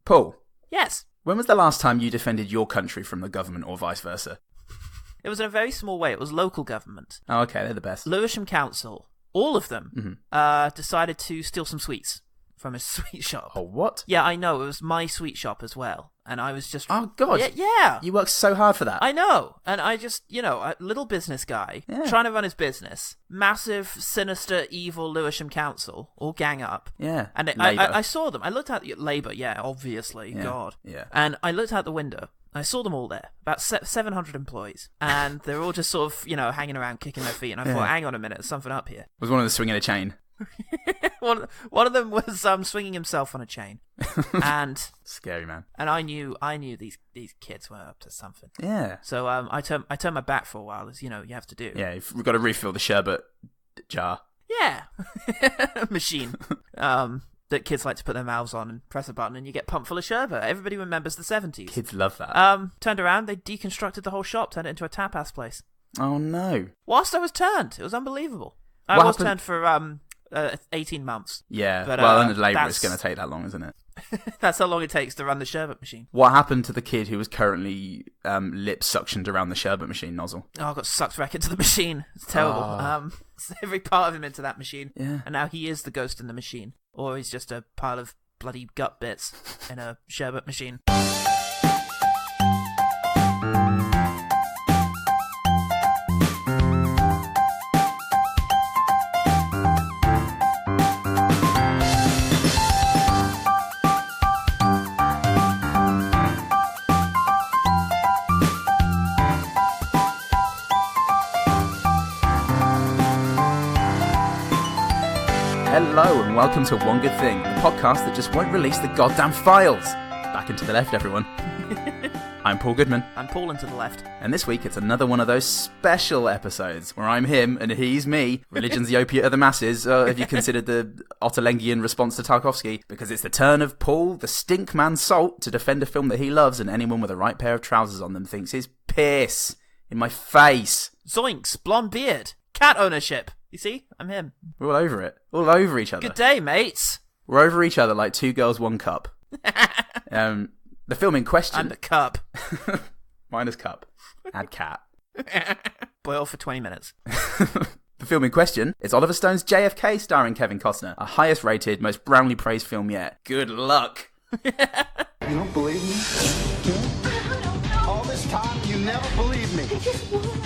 Paul, Yes. when was the last time you defended your country from the government or vice versa? It was in a very small way. It was local government. Oh, okay, they're the best. Lewisham Council, all of them, decided to steal some sweets from a sweet shop. Oh, what? Yeah, I know. It was my sweet shop as well. And I was just... Oh, God. Yeah. You worked so hard for that. I know. And I just, a little business guy, trying to run his business, massive, sinister, evil Lewisham Council, all gang up. Yeah. And I saw them. I looked out... Labour, yeah, obviously. Yeah. God. Yeah. And I looked out the window. I saw them all there, about 700 employees, and they're all just sort of, hanging around, kicking their feet, and I thought, hang on a minute, there's something up here. Was one of them swinging a chain? One of them was swinging himself on a chain, and scary, man. And I knew these kids were up to something. Yeah. So I turned my back for a while, as you have to do. Yeah, we've got to refill the sherbet jar. Yeah, machine. That kids like to put their mouths on and press a button and you get pumped full of sherbet. Everybody remembers the 70s. Kids love that. Turned around, they deconstructed the whole shop, turned it into a tapas place. Oh, no. Whilst I was turned. It was unbelievable. I was turned for 18 months. Yeah, but, under Labour it's going to take that long, isn't it? That's how long it takes to run the sherbet machine. What happened to the kid who was currently lip suctioned around the sherbet machine nozzle? Oh, I got sucked back into the machine. It's terrible. Every part of him into that machine. Yeah. And now he is the ghost in the machine. Or he's just a pile of bloody gut bits in a sherbet machine. Hello and welcome to One Good Thing, the podcast that just won't release the goddamn files. Back and to the left, everyone. I'm Paul Goodman. I'm Paul and to the left. And this week it's another one of those special episodes where I'm him and he's me. Religion's the opiate of the masses, if you considered the Otterlengian response to Tarkovsky, because it's the turn of Paul, the stink man Salt, to defend a film that he loves and anyone with the right pair of trousers on them thinks is piss. In my face. Zoinks, blonde beard, cat ownership. You see? I'm him. We're all over it. All over each other. Good day, mates. We're over each other like two girls, one cup. The film in question... I'm the cup. Minus cup. Add cat. Boil for 20 minutes. The film in question is Oliver Stone's JFK starring Kevin Costner. Our highest rated, most brownly praised film yet. Good luck. You don't believe me? All this time, you never believed me. I just want to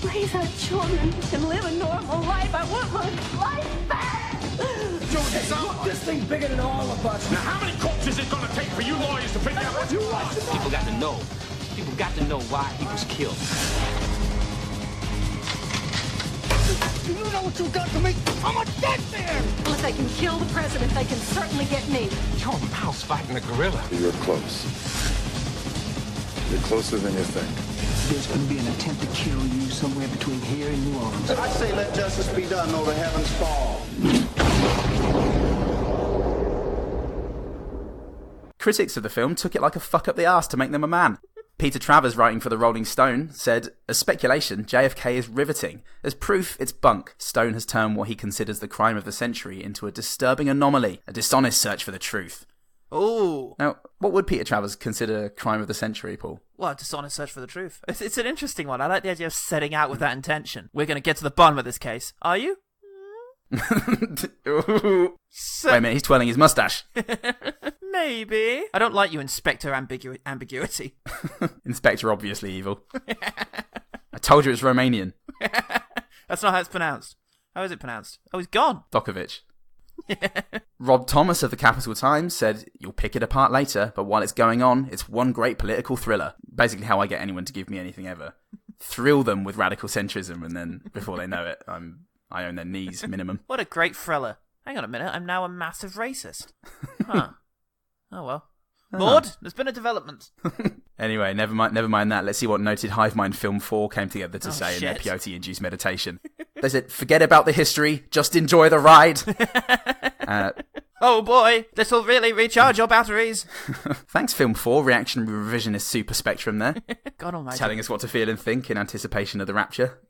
raise our children and live a normal life. I want my life back. Look, this thing's bigger than all of us. Now, how many courts is it going to take for you lawyers to figure out what you want? People got to know. People got to know why he was killed. Do you know what you got to me? I'm a dead man! Well, if they can kill the president, they can certainly get me. You're a mouse fighting a gorilla. You're close. You're closer than you think. There's going to be an attempt to kill you somewhere between here and New Orleans. I say let justice be done or the heavens fall. Critics of the film took it like a fuck up the arse to make them a man. Peter Travers, writing for the Rolling Stone, said, as speculation, JFK is riveting. As proof, it's bunk. Stone has turned what he considers the crime of the century into a disturbing anomaly, a dishonest search for the truth. Ooh. Now, what would Peter Travers consider crime of the century, Paul? Well, dishonest search for the truth. It's an interesting one. I like the idea of setting out with that intention. We're going to get to the bottom of this case. Are you? Wait a minute, he's twirling his mustache. Maybe. I don't like you, Inspector Ambiguity. Inspector obviously evil. I told you it's Romanian. That's not how it's pronounced. How is it pronounced? Oh, he's gone. Dokovic. Rob Thomas of the Capital Times said, you'll pick it apart later, but while it's going on, it's one great political thriller. Basically how I get anyone to give me anything ever. Thrill them with radical centrism, and then, before they know it, I own their knees, minimum. What a great thriller. Hang on a minute, I'm now a massive racist. Huh. Oh well. Lord, there's been a development. Anyway, never mind that. Let's see what noted hive mind Film 4 came together to say in their shit. peyote-induced meditation. They said, forget about the history, just enjoy the ride. Oh boy, this'll really recharge your batteries. Thanks, Film 4, reactionary revisionist super spectrum there. God almighty. Telling us what to feel and think in anticipation of the rapture.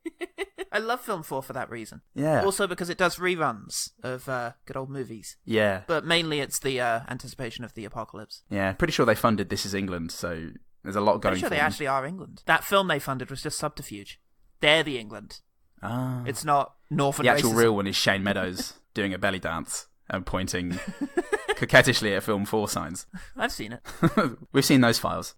I love Film 4 for that reason. Yeah. Also because it does reruns of good old movies. Yeah. But mainly it's the anticipation of the apocalypse. Yeah, pretty sure they funded This Is England, so there's a lot going Pretty sure for they them. actually are England. That film they funded was just subterfuge. They're the England. Ah. It's not Northern The actual racism. real one is Shane Meadows doing a belly dance and pointing coquettishly at Film 4 signs. I've seen it. We've seen those files.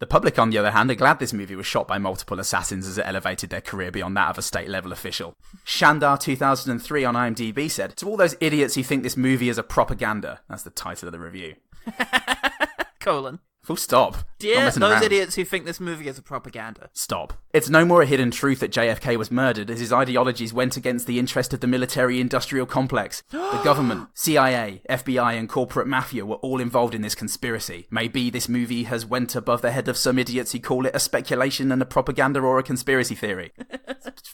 The public, on the other hand, are glad this movie was shot by multiple assassins as it elevated their career beyond that of a state-level official. Shandar 2003 on IMDb said, "To all those idiots who think this movie is a propaganda," that's the title of the review. Colon. Full stop. Not Dear messing those around. idiots who think this movie is a propaganda. Stop. It's no more a hidden truth that JFK was murdered as his ideologies went against the interest of the military-industrial complex. The government, CIA, FBI and corporate mafia were all involved in this conspiracy. Maybe this movie has went above the head of some idiots who call it a speculation and a propaganda or a conspiracy theory.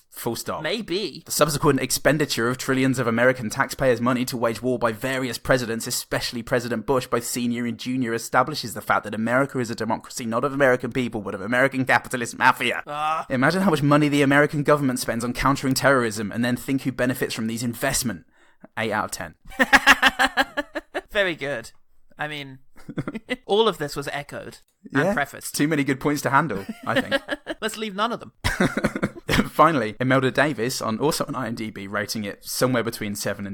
Full stop. Maybe. The subsequent expenditure of trillions of American taxpayers' money to wage war by various presidents, especially President Bush, both senior and junior, establishes the fact that America is a democracy not of American people, but of American capitalist mafia. Imagine how much money the American government spends on countering terrorism, and then think who benefits from these investment. 8 out of 10. Very good. I mean, all of this was echoed and prefaced. Too many good points to handle, I think. Let's leave none of them. Finally, Imelda Davis, also on IMDb, rating it somewhere between 7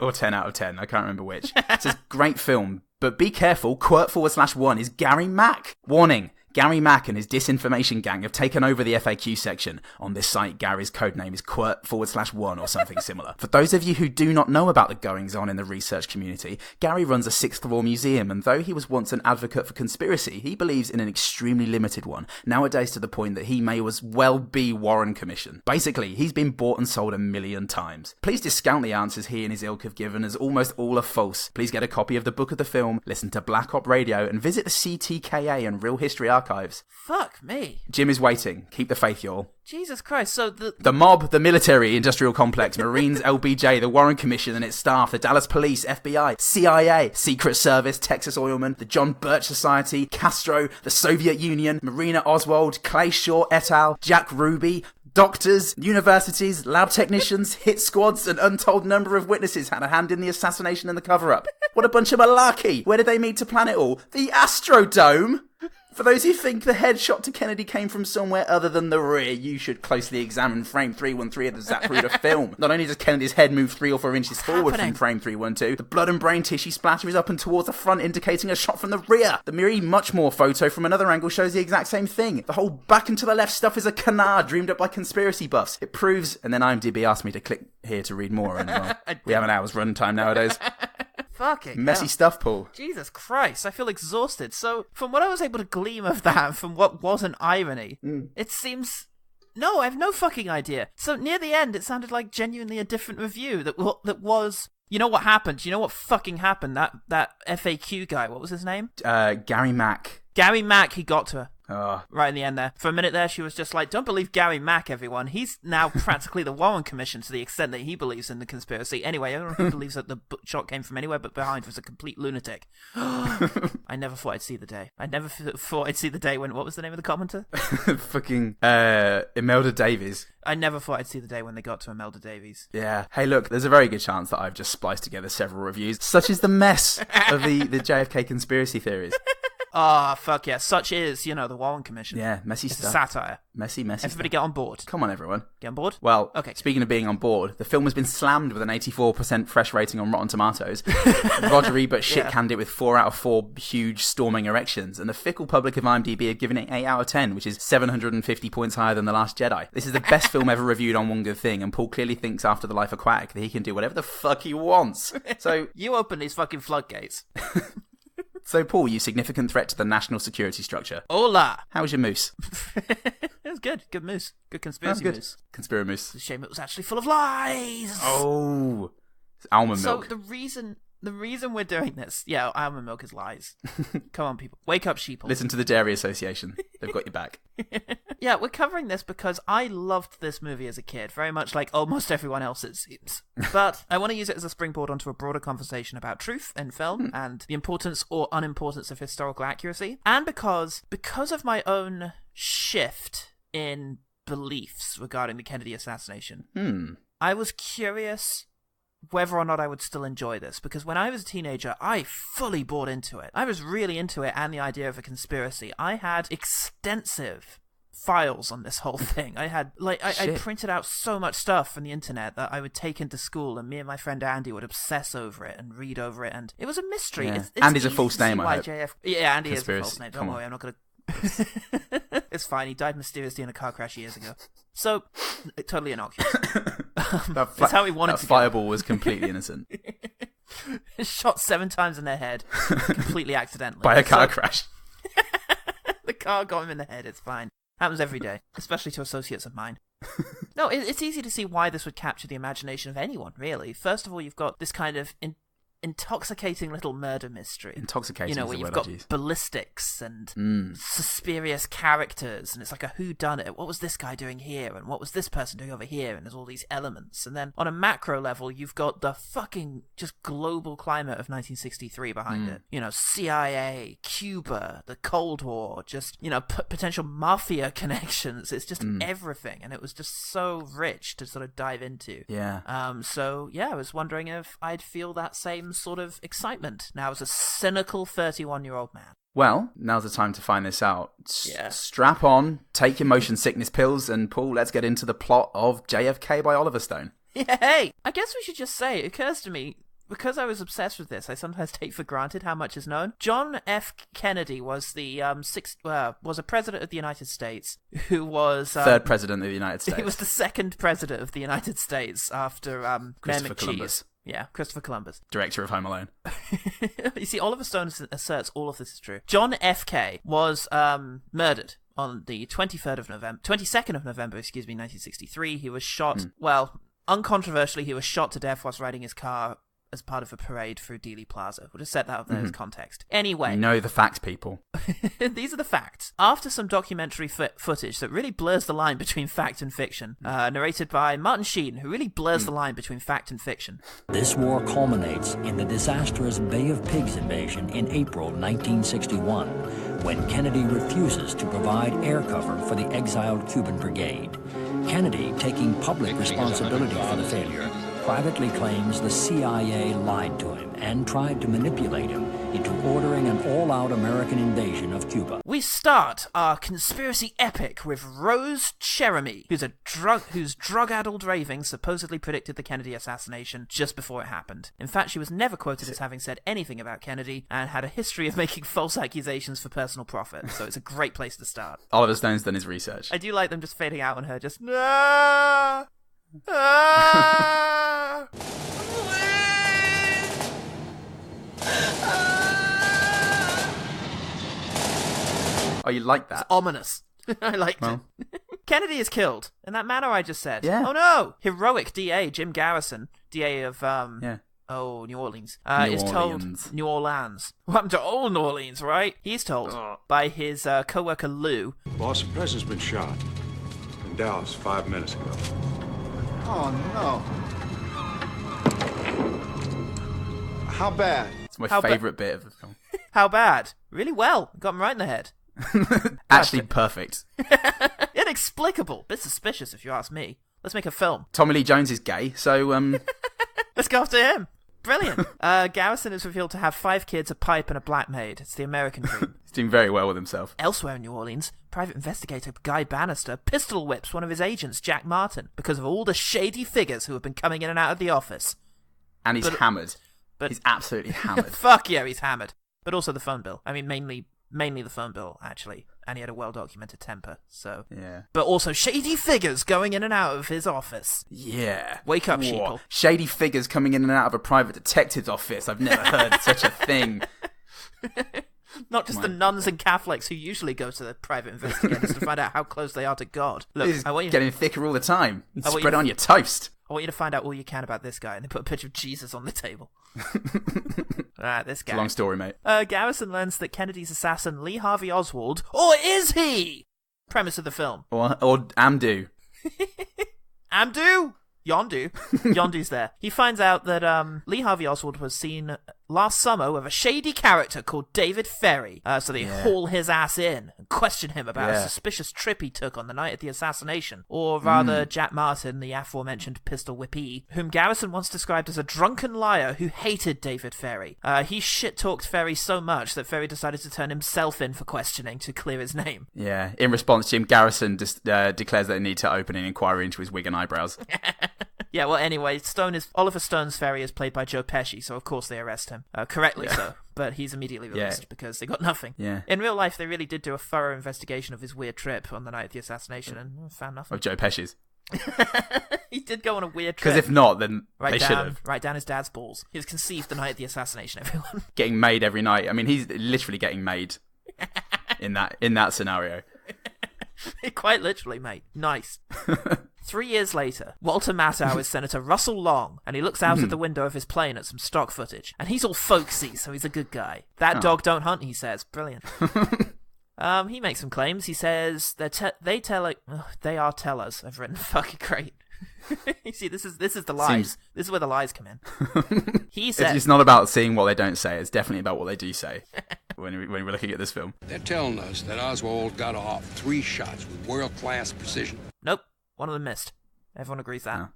or 10 out of 10. I can't remember which. It says, "Great film, but be careful, quirt/1 is Gary Mack. Warning, Gary Mack and his disinformation gang have taken over the FAQ section. On this site, Gary's codename is quirt/1 or something similar. For those of you who do not know about the goings-on in the research community, Gary runs a sixth floor museum, and though he was once an advocate for conspiracy, he believes in an extremely limited one, nowadays to the point that he may as well be Warren Commission. Basically, he's been bought and sold 1,000,000 times. Please discount the answers he and his ilk have given, as almost all are false. Please get a copy of the book of the film, listen to Black Op Radio, and visit the CTKA and Real History Archives. Fuck me. Jim is waiting. Keep the faith, y'all. Jesus Christ. So The mob, the military, industrial complex, Marines, LBJ, the Warren Commission and its staff, the Dallas Police, FBI, CIA, Secret Service, Texas Oilman, the John Birch Society, Castro, the Soviet Union, Marina Oswald, Clay Shaw et al., Jack Ruby, doctors, universities, lab technicians, hit squads, an untold number of witnesses had a hand in the assassination and the cover-up. What a bunch of malarkey! Where did they meet to plan it all? The Astrodome? For those who think the headshot to Kennedy came from somewhere other than the rear, you should closely examine frame 313 of the Zapruder film. Not only does Kennedy's head move 3 or 4 inches forward from frame 312, the blood and brain tissue splatter is up and towards the front, indicating a shot from the rear. The very much more photo from another angle shows the exact same thing. The whole back and to the left stuff is a canard dreamed up by conspiracy buffs. It proves, and then IMDb asked me to click here to read more, and well, we have an hour's runtime nowadays. fucking Messy hell. stuff, Paul. Jesus Christ, I feel exhausted. So, from what I was able to glean of that, from what was an irony, it seems... No, I have no fucking idea. So, near the end, it sounded like genuinely a different review that was... You know what happened? You know what fucking happened? That FAQ guy, what was his name? Gary Mack. Gary Mack, he got to her. Oh. Right in the end there. For a minute there, she was just like, don't believe Gary Mack, everyone. He's now practically the Warren Commission to the extent that he believes in the conspiracy. Anyway, I don't know if he believes that the shot came from anywhere but behind was a complete lunatic. I never thought I'd see the day. I never thought I'd see the day when... What was the name of the commenter? Fucking Imelda Davies. I never thought I'd see the day when they got to Imelda Davies. Yeah. Hey, look, there's a very good chance that I've just spliced together several reviews. Such is the mess of the JFK conspiracy theories. Ah, fuck yeah. Such is, the Warren Commission. Yeah, messy It's stuff. a satire. Messy Everybody stuff. get on board. Come on, everyone. Get on board? Well, Okay. Speaking of being on board, the film has been slammed with an 84% fresh rating on Rotten Tomatoes. Roger Ebert shit-canned it with 4 out of 4 huge storming erections, and the fickle public of IMDb have given it 8 out of 10, which is 750 points higher than The Last Jedi. This is the best film ever reviewed on One Good Thing, and Paul clearly thinks after The Life Aquatic that he can do whatever the fuck he wants. So, You open these fucking floodgates. Paul, you significant threat to the national security structure. Hola! How was your moose? It was good. Good moose. Good conspiracy Good. moose. Conspiracy moose. It's a shame it was actually full of lies. Oh, it's almond So milk. the reason we're doing this, almond milk is lies. Come on, people, wake up, sheeple. Listen to the Dairy Association. They've got your back. Yeah, we're covering this because I loved this movie as a kid, very much like almost everyone else, it seems. But I want to use it as a springboard onto a broader conversation about truth in film and the importance or unimportance of historical accuracy, and because of my own shift in beliefs regarding the Kennedy assassination. Hmm. I was curious whether or not I would still enjoy this, because when I was a teenager, I fully bought into it. I was really into it and the idea of a conspiracy. I had extensive files on this whole thing. I had, I printed out so much stuff from the internet that I would take into school, and me and my friend Andy would obsess over it and read over it, and it was a mystery. Yeah. It's Andy's a easy false to see name, I why hope. Yeah, Andy is a Conspiracy. false name. Don't Come worry, on. I'm not going to... It's fine, he died mysteriously in a car crash years ago. So, totally innocuous. That's how he wanted that to fireball was completely innocent. Shot 7 times in their head, completely accidentally. By a car crash. The car got him in the head, it's fine. Happens every day, especially to associates of mine. No, it's easy to see why this would capture the imagination of anyone, really. First of all, you've got this kind of intoxicating little murder mystery. Intoxicating, where you've got ballistics and suspicious characters, and it's like a whodunit. What was this guy doing here, and what was this person doing over here? And there's all these elements. And then on a macro level, you've got the fucking just global climate of 1963 behind it. CIA, Cuba, the Cold War, just potential mafia connections. It's just everything, and it was just so rich to sort of dive into. Yeah. So yeah, I was wondering if I'd feel that same sort of excitement now as a cynical 31-year-old man. Well, now's the time to find this out. Yeah. Strap on, take your motion sickness pills, and Paul, let's get into the plot of JFK by Oliver Stone. Yay! I guess we should just say, it occurs to me, because I was obsessed with this, I sometimes take for granted how much is known. John F. Kennedy was the was a president of the United States who was third president of the United States. He was the second president of the United States after Christopher McCheese. Columbus. Yeah, Christopher Columbus. Director of Home Alone. You see, Oliver Stone asserts all of this is true. John F.K. was murdered on the 22nd of November, 1963. He was shot, uncontroversially, he was shot to death whilst riding his car as part of a parade through Dealey Plaza. We'll just set that up there as context. Anyway. You know the facts, people. These are the facts. After some documentary footage that really blurs the line between fact and fiction, narrated by Martin Sheen, who really blurs the line between fact and fiction. This war culminates in the disastrous Bay of Pigs invasion in April 1961, when Kennedy refuses to provide air cover for the exiled Cuban brigade. Kennedy, taking public responsibility for the failure, privately claims the CIA lied to him and tried to manipulate him into ordering an all-out American invasion of Cuba. We start our conspiracy epic with Rose Cherami, whose drug-addled raving supposedly predicted the Kennedy assassination just before it happened. In fact, she was never quoted as having said anything about Kennedy and had a history of making false accusations for personal profit, so it's a great place to start. Oliver Stone's done his research. I do like them just fading out on her, just... Ah! Ah! Oh, you like that? It's ominous. I liked it. Kennedy is killed in that manner I just said. Yeah. Oh no! Heroic DA Jim Garrison, DA of New Orleans, is told New Orleans. What happened to old New Orleans, right? He's told by his co-worker Lou. Boss, the president's been shot in Dallas 5 minutes ago. Oh, no. How bad? It's my favourite bit of the film. How bad? Really well. Got him right in the head. Actually, perfect. Inexplicable. Bit suspicious, if you ask me. Let's make a film. Tommy Lee Jones is gay, so Let's go after him. Brilliant. Garrison is revealed to have 5 kids, a pipe, and a black maid. It's the American dream. He's doing very well with himself. Elsewhere in New Orleans, private investigator Guy Bannister pistol whips one of his agents, Jack Martin, because of all the shady figures who have been coming in and out of the office. And he's hammered. But he's absolutely hammered. Fuck yeah, he's hammered. But also the phone bill. I mean, mainly the phone bill, actually. And he had a well-documented temper, so... Yeah. But also shady figures going in and out of his office. Yeah. Wake up, sheeple. Shady figures coming in and out of a private detective's office. I've never heard such a thing. Not just the nuns and Catholics who usually go to the private investigators to find out how close they are to God. Look, I want you getting thicker all the time. Spread it on your toast. I want you to find out all you can about this guy, and they put a picture of Jesus on the table. Alright, this guy. It's a long story, mate. Garrison learns that Kennedy's assassin, Lee Harvey Oswald, or is he? Premise of the film. Or Amdu. Amdu? Yondu. Yondu's there. He finds out that Lee Harvey Oswald was seen last summer with a shady character called David Ferry. So they haul his ass in and question him about a suspicious trip he took on the night of the assassination. Or rather, Jack Martin, the aforementioned pistol whippy, whom Garrison once described as a drunken liar who hated David Ferry. He shit-talked Ferry so much that Ferry decided to turn himself in for questioning to clear his name. Yeah, in response, Jim Garrison declares that they need to open an inquiry into his wig and eyebrows. Yeah, well, anyway, Oliver Stone's Ferry is played by Joe Pesci, so of course they arrest him. Correctly so, but he's immediately released because they got nothing. Yeah. In real life, they really did do a thorough investigation of his weird trip on the night of the assassination and found nothing. Of Joe Pesci's. He did go on a weird trip. Because if not, then they should have. Write down his dad's balls. He was conceived the night of the assassination, everyone. Getting made every night. I mean, he's literally getting made in that scenario. Quite literally, mate. Nice. 3 years later, Walter Matthau is Senator Russell Long, and he looks out of the window of his plane at some stock footage. And he's all folksy, so he's a good guy. That dog don't hunt, he says. Brilliant. He makes some claims. He says they are tellers. I've written fucking great. You see, this is the lies. This is where the lies come in. He says it's not about seeing what they don't say. It's definitely about what they do say. When we're looking at this film, they're telling us that Oswald got off 3 shots with world-class precision. Nope, one of them missed. Everyone agrees that.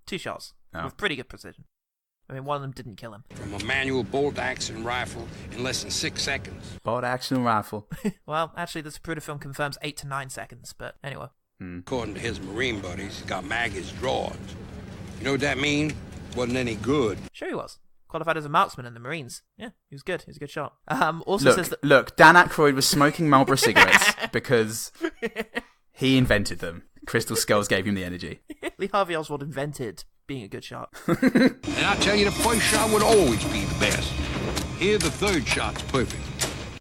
2 shots with pretty good precision. I mean, one of them didn't kill him. From a manual bolt-action rifle in less than 6 seconds. Bolt-action rifle. Well, actually, the Zapruder film confirms 8 to 9 seconds, but anyway. According to his Marine buddies, he got Maggie's drawers. You know what that mean? Wasn't any good. Sure he was. Qualified as a marksman in the Marines. Yeah, he was good. He was a good shot. Look, Dan Aykroyd was smoking Marlboro cigarettes because he invented them. Crystal Skulls gave him the energy. Lee Harvey Oswald invented being a good shot. And I tell you, the first shot would always be the best. Here, the third shot's perfect.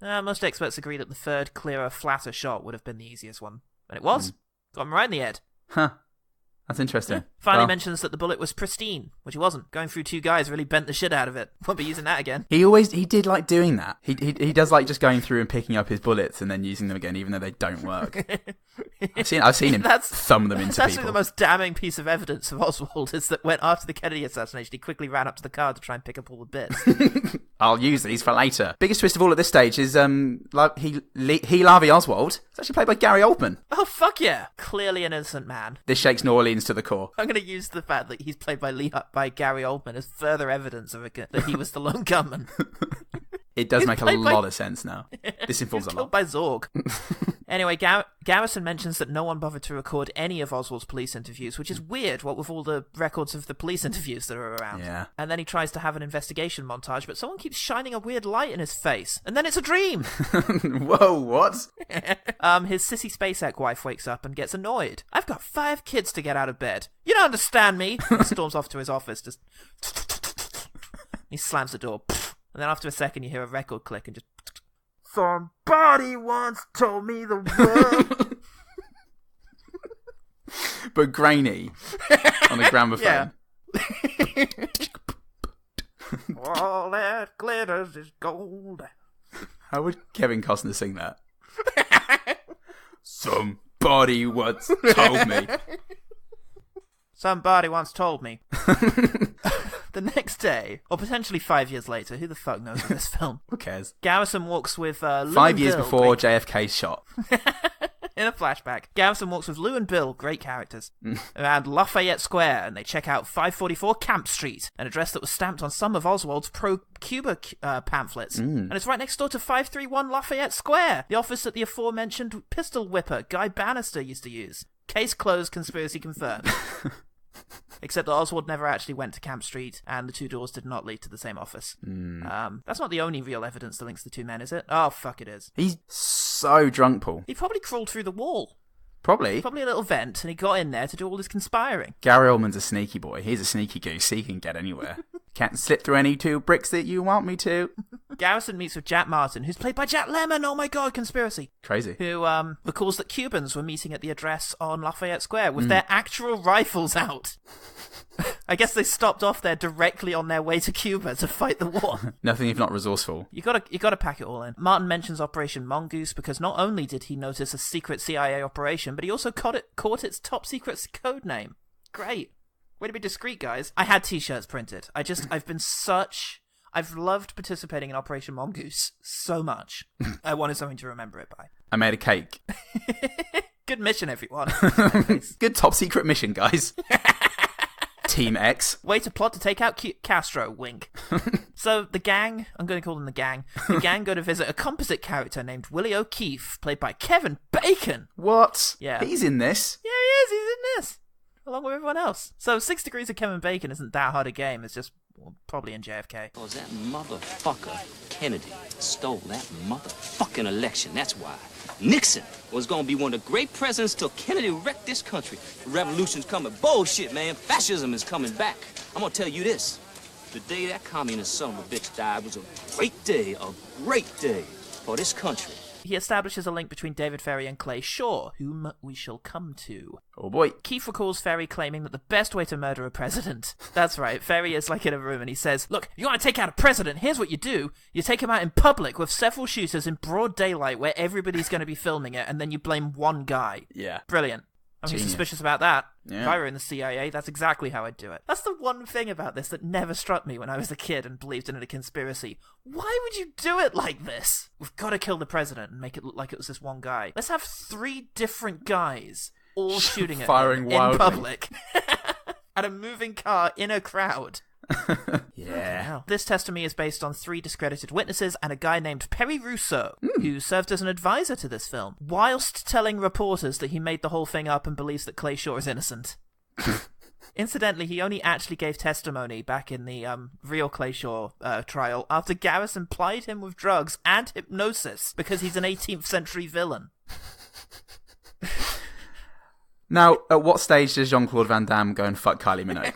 Most experts agree that the third, clearer, flatter shot would have been the easiest one. And it was. Got him right in the head. Huh. That's interesting. Finally mentions that the bullet was pristine, which it wasn't. Going through 2 guys really bent the shit out of it. Won't be using that again. He did like doing that. He does like just going through and picking up his bullets and then using them again, even though they don't work. I've seen him thumb them into that's people. The most damning piece of evidence of Oswald is that when after the Kennedy assassination, he quickly ran up to the car to try and pick up all the bits. I'll use these for later. Biggest twist of all at this stage is Lee Harvey Oswald. It's actually played by Gary Oldman. Oh fuck yeah! Clearly an innocent man. This shakes New Orleans to the core. I'm going to use the fact that he's played by Gary Oldman as further evidence of that he was the lone gunman. It does make a lot of sense now. This informs a lot. Killed by Zorg. Anyway, Garrison mentions that no one bothered to record any of Oswald's police interviews, which is weird, what with all the records of the police interviews that are around. Yeah. And then he tries to have an investigation montage, but someone keeps shining a weird light in his face, and then it's a dream! Whoa, what? His sissy SpaceX wife wakes up and gets annoyed. I've got 5 kids to get out of bed. You don't understand me! He storms off to his office, just... He slams the door. And then after a second, you hear a record click and just... Somebody once told me the world... But grainy. On the gramophone. Yeah. All that glitters is gold. How would Kevin Costner sing that? Somebody once told me. Somebody once told me. The next day, or potentially 5 years later, who the fuck knows in this film? Who cares? Garrison walks with Lou 5 and years Bill, before JFK's shot. In a flashback, Garrison walks with Lou and Bill, great characters, around Lafayette Square, and they check out 544 Camp Street, an address that was stamped on some of Oswald's pro-Cuba pamphlets. And it's right next door to 531 Lafayette Square, the office that the aforementioned pistol whipper Guy Bannister used to use. Case closed, conspiracy confirmed. Except that Oswald never actually went to Camp Street, and the 2 doors did not lead to the same office. That's not the only real evidence that links the 2 men, is it? Oh, fuck it is. He's so drunk, Paul. He probably crawled through the wall. Probably a little vent, and he got in there to do all this conspiring. Gary Oldman's a sneaky boy. He's a sneaky goose. He can get anywhere. Can't slip through any 2 bricks that you want me to. Garrison meets with Jack Martin, who's played by Jack Lemmon. Oh my god, conspiracy. Crazy. Who recalls that Cubans were meeting at the address on Lafayette Square with their actual rifles out. I guess they stopped off there directly on their way to Cuba to fight the war. Nothing if not resourceful. You gotta pack it all in. Martin mentions Operation Mongoose because not only did he notice a secret CIA operation, but he also caught its top secret code name. Great. Way to be discreet, guys. I had t-shirts printed. I've loved participating in Operation Mongoose so much. I wanted something to remember it by. I made a cake. Good mission, everyone. Good top secret mission, guys. Team X. Way to plot to take out Castro, wink. So the gang, I'm going to call them the gang go to visit a composite character named Willie O'Keefe, played by Kevin Bacon. What? Yeah. He's in this? Yeah, he is. He's in this. Along with everyone else. So 6 Degrees of Kevin Bacon isn't that hard a game. It's just probably in JFK. Because that motherfucker Kennedy stole that motherfucking election. That's why. Nixon was going to be one of the great presidents till Kennedy wrecked this country. The revolution's coming. Bullshit, man. Fascism is coming back. I'm going to tell you this. The day that communist son of a bitch died was a great day for this country. He establishes a link between David Ferry and Clay Shaw, whom we shall come to. Oh boy. Keith recalls Ferry claiming that the best way to murder a president... That's right, Ferry is like in a room and he says, look, if you want to take out a president, here's what you do. You take him out in public with several shooters in broad daylight where everybody's going to be filming it, and then you blame one guy. Yeah. Brilliant. I'm Genius. suspicious about that. Yeah. If I were in the CIA, that's exactly how I'd do it. That's the one thing about this that never struck me when I was a kid and believed in a conspiracy. Why would you do it like this? We've got to kill the president and make it look like it was this one guy. Let's have 3 different guys all shooting at him in public. At a moving car in a crowd. Yeah. This test to me is based on 3 discredited witnesses and a guy named Perry Rousseau, who served as an advisor to this film, whilst telling reporters that he made the whole thing up and believes that Clay Shaw is innocent. Incidentally, he only actually gave testimony back in the real Clay Shaw trial after Garrison plied him with drugs and hypnosis because he's an 18th century villain. Now, at what stage does Jean-Claude Van Damme go and fuck Kylie Minogue?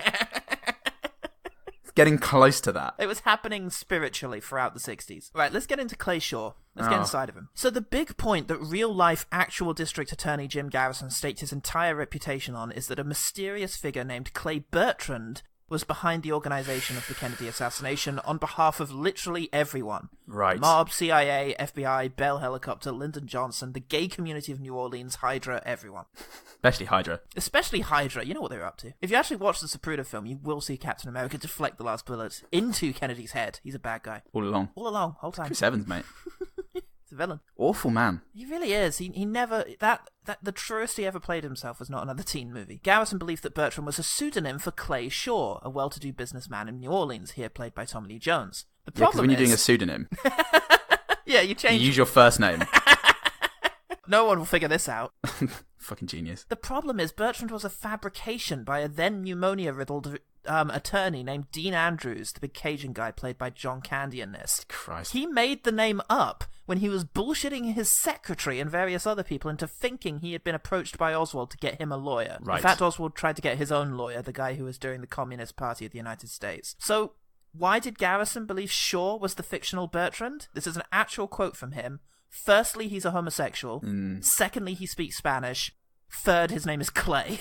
Getting close to that. It was happening spiritually throughout the 60s. Right, let's get into Clay Shaw. Let's get inside of him. So the big point that real-life actual District Attorney Jim Garrison staked his entire reputation on is that a mysterious figure named Clay Bertrand was behind the organization of the Kennedy assassination on behalf of literally everyone. Right. Mob, CIA, FBI, Bell Helicopter, Lyndon Johnson, the gay community of New Orleans, Hydra, everyone. Especially Hydra. Especially Hydra. You know what they were up to. If you actually watch the Zapruder film, you will see Captain America deflect the last bullet into Kennedy's head. He's a bad guy. All along. All along, whole time. Chris Evans, mate. He's a villain. Awful man. He really is. He never... the truest he ever played himself was not another teen movie. Garrison believed that Bertrand was a pseudonym for Clay Shaw, a well-to-do businessman in New Orleans, here played by Tommy Lee Jones. The problem when you're doing a pseudonym... yeah, you change... You use your first name. No one will figure this out. Fucking genius. The problem is Bertrand was a fabrication by a then pneumonia-riddled attorney named Dean Andrews, the big Cajun guy played by John Candy in this. Christ. He made the name up when he was bullshitting his secretary and various other people into thinking he had been approached by Oswald to get him a lawyer. Right. In fact, Oswald tried to get his own lawyer, the guy who was during the Communist Party of the United States. So, why did Garrison believe Shaw was the fictional Bertrand? This is an actual quote from him. Firstly, he's a homosexual. Secondly, he speaks Spanish. Third, his name is Clay.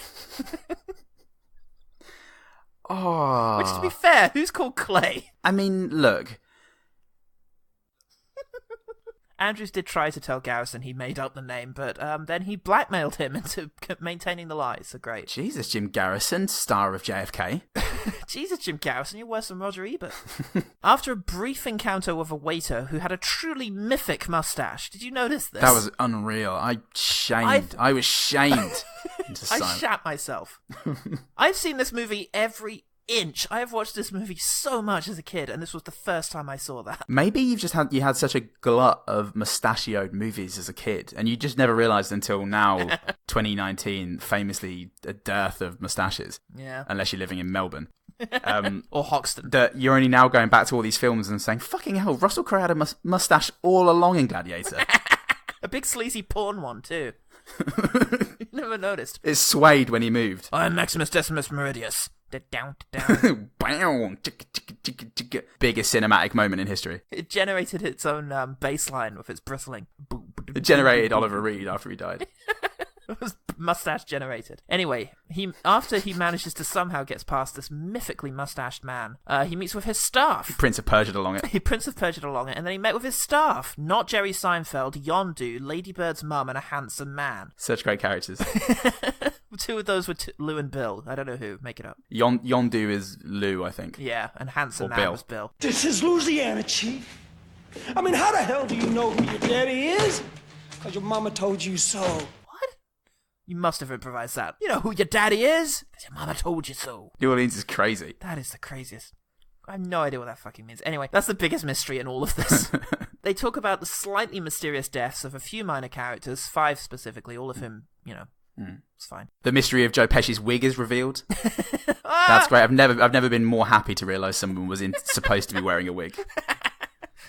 Oh. Which, to be fair, who's called Clay? I mean, look. Andrews did try to tell Garrison he made up the name, but then he blackmailed him into maintaining the lie, so great. Jesus, Jim Garrison, star of JFK. Jesus, Jim Garrison, you're worse than Roger Ebert. After a brief encounter with a waiter who had a truly mythic mustache, did you notice this? That was unreal. I was shamed. I shat myself. I've seen this movie every inch. I have watched this movie so much as a kid, and this was the first time I saw that. Maybe you had such a glut of mustachioed movies as a kid, and you just never realised until now, 2019, famously a dearth of moustaches. Yeah. Unless you're living in Melbourne. Or Hoxton. That you're only now going back to all these films and saying, fucking hell, Russell Crowe had a moustache all along in Gladiator. A big sleazy porn one, too. You never noticed. It swayed when he moved. I'm Maximus Decimus Meridius. Down. Biggest cinematic moment in history. It generated its own bass line with its bristling. It generated Oliver Reed after he died. It was mustache generated. Anyway, after he manages to somehow gets past this mythically mustached man, he meets with his staff. Prince of Persia along it. And then he met with his staff. Not Jerry Seinfeld, Yondu, Lady Bird's mum, and a handsome man. Such great characters. Two of those were Lou and Bill. I don't know who. Make it up. Yondu is Lou, I think. Yeah, and Handsome Or Man Bill. was Bill. This is Louisiana, Chief. I mean, how the hell do you know who your daddy is? Because your mama told you so. What? You must have improvised that. You know who your daddy is? Because your mama told you so. New Orleans is crazy. That is the craziest. I have no idea what that fucking means. Anyway, that's the biggest mystery in all of this. They talk about the slightly mysterious deaths of a few minor characters, 5 specifically, all of whom, it's fine. The mystery of Joe Pesci's wig is revealed. That's great. I've never been more happy to realise someone was supposed to be wearing a wig.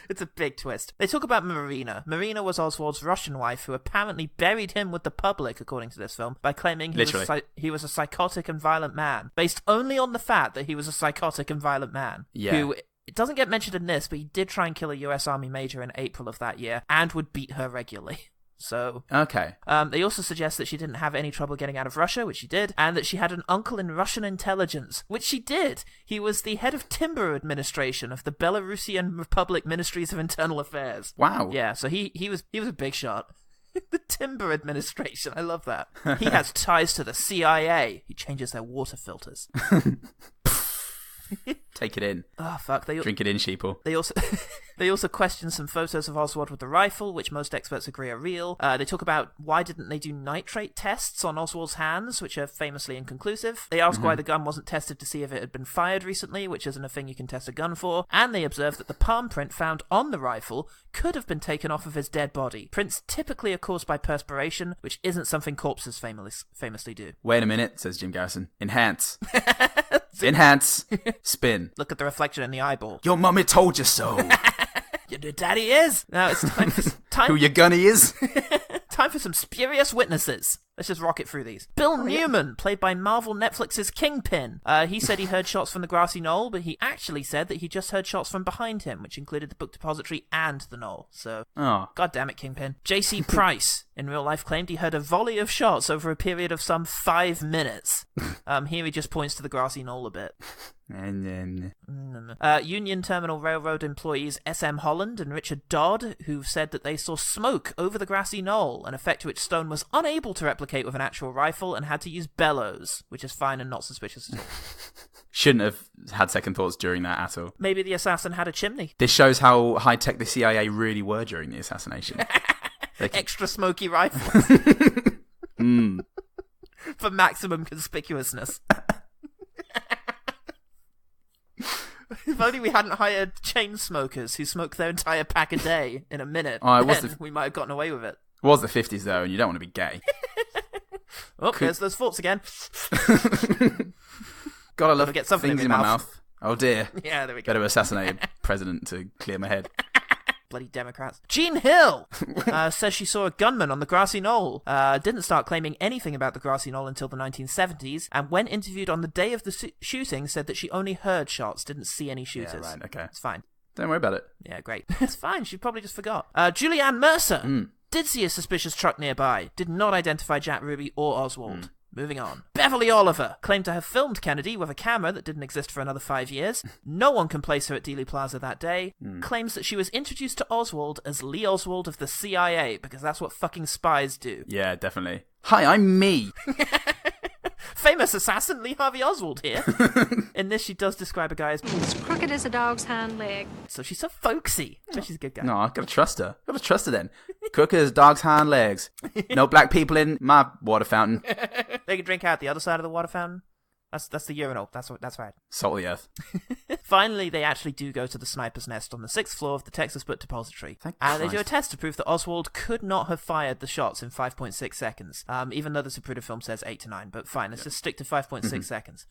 It's a big twist. They talk about Marina. Marina was Oswald's Russian wife who apparently buried him with the public, according to this film, by claiming he was a psychotic and violent man, based only on the fact that he was a psychotic and violent man. Yeah. Who, it doesn't get mentioned in this, but he did try and kill a US Army major in April of that year, and would beat her regularly. So, okay. They also suggest that she didn't have any trouble getting out of Russia, which she did, and that she had an uncle in Russian intelligence, which she did. He was the head of timber administration of the Belarusian Republic Ministries of Internal Affairs. Wow. Yeah, so he was a big shot. The timber administration, I love that. He has ties to the CIA. He changes their water filters. Take it in. Oh, fuck. Drink it in, sheeple. They also question some photos of Oswald with the rifle, which most experts agree are real. They talk about why didn't they do nitrate tests on Oswald's hands, which are famously inconclusive. They ask why the gun wasn't tested to see if it had been fired recently, which isn't a thing you can test a gun for. And they observe that the palm print found on the rifle could have been taken off of his dead body. Prints typically are caused by perspiration, which isn't something corpses famously do. Wait a minute, says Jim Garrison. Enhance. Enhance. Spin. Look at the reflection in the eyeball. Your mummy told you so. Your daddy is. Now it's time. Who your gunny is? Time for some spurious witnesses. Let's just rock it through these. Bill Newman, played by Marvel Netflix's Kingpin. He said he heard shots from the grassy knoll, but he actually said that he just heard shots from behind him, which included the book depository and the knoll. So, God damn it, Kingpin. J.C. Price, in real life, claimed he heard a volley of shots over a period of some 5 minutes. Here he just points to the grassy knoll a bit. Union Terminal Railroad employees S.M. Holland and Richard Dodd, who said that they saw smoke over the grassy knoll, an effect which Stone was unable to replicate with an actual rifle and had to use bellows, which is fine and not suspicious at all. Shouldn't have had second thoughts during that at all. Maybe the assassin had a chimney. This shows how high-tech the CIA really were during the assassination. Extra smoky rifles. For maximum conspicuousness. If only we hadn't hired chain smokers who smoke their entire pack a day in a minute, we might have gotten away with it. It was the 50s, though, and you don't want to be gay. There's those thoughts again. Gotta love get something things in my mouth. Oh, dear. Yeah, there we go. Better assassinate a president to clear my head. Bloody Democrats. Jean Hill says she saw a gunman on the grassy knoll. Didn't start claiming anything about the grassy knoll until the 1970s, and when interviewed on the day of the shooting, said that she only heard shots, didn't see any shooters. Yeah, right, okay. It's fine. Don't worry about it. Yeah, great. It's fine. She probably just forgot. Julianne Mercer did see a suspicious truck nearby. Did not identify Jack Ruby or Oswald. Moving on. Beverly Oliver claimed to have filmed Kennedy with a camera that didn't exist for another 5 years. No one can place her at Dealey Plaza that day. Claims that she was introduced to Oswald as Lee Oswald of the CIA, because that's what fucking spies do. Yeah, definitely. Hi, I'm me. Famous assassin Lee Harvey Oswald here. In this, she does describe a guy as crooked as a dog's hind leg. So she's so folksy. So she's a good guy. No, I've got to trust her. I've got to trust her then. Crooked as dog's hind legs. No black people in my water fountain. They can drink out the other side of the water fountain. That's the urinal. That's right. Salt of the earth. Finally, they actually do go to the sniper's nest on the 6th floor of the Texas Book Depository. And they do a test to prove that Oswald could not have fired the shots in 5.6 seconds. Even though the Zapruder film says 8 to 9. But fine, let's just stick to 5.6 seconds.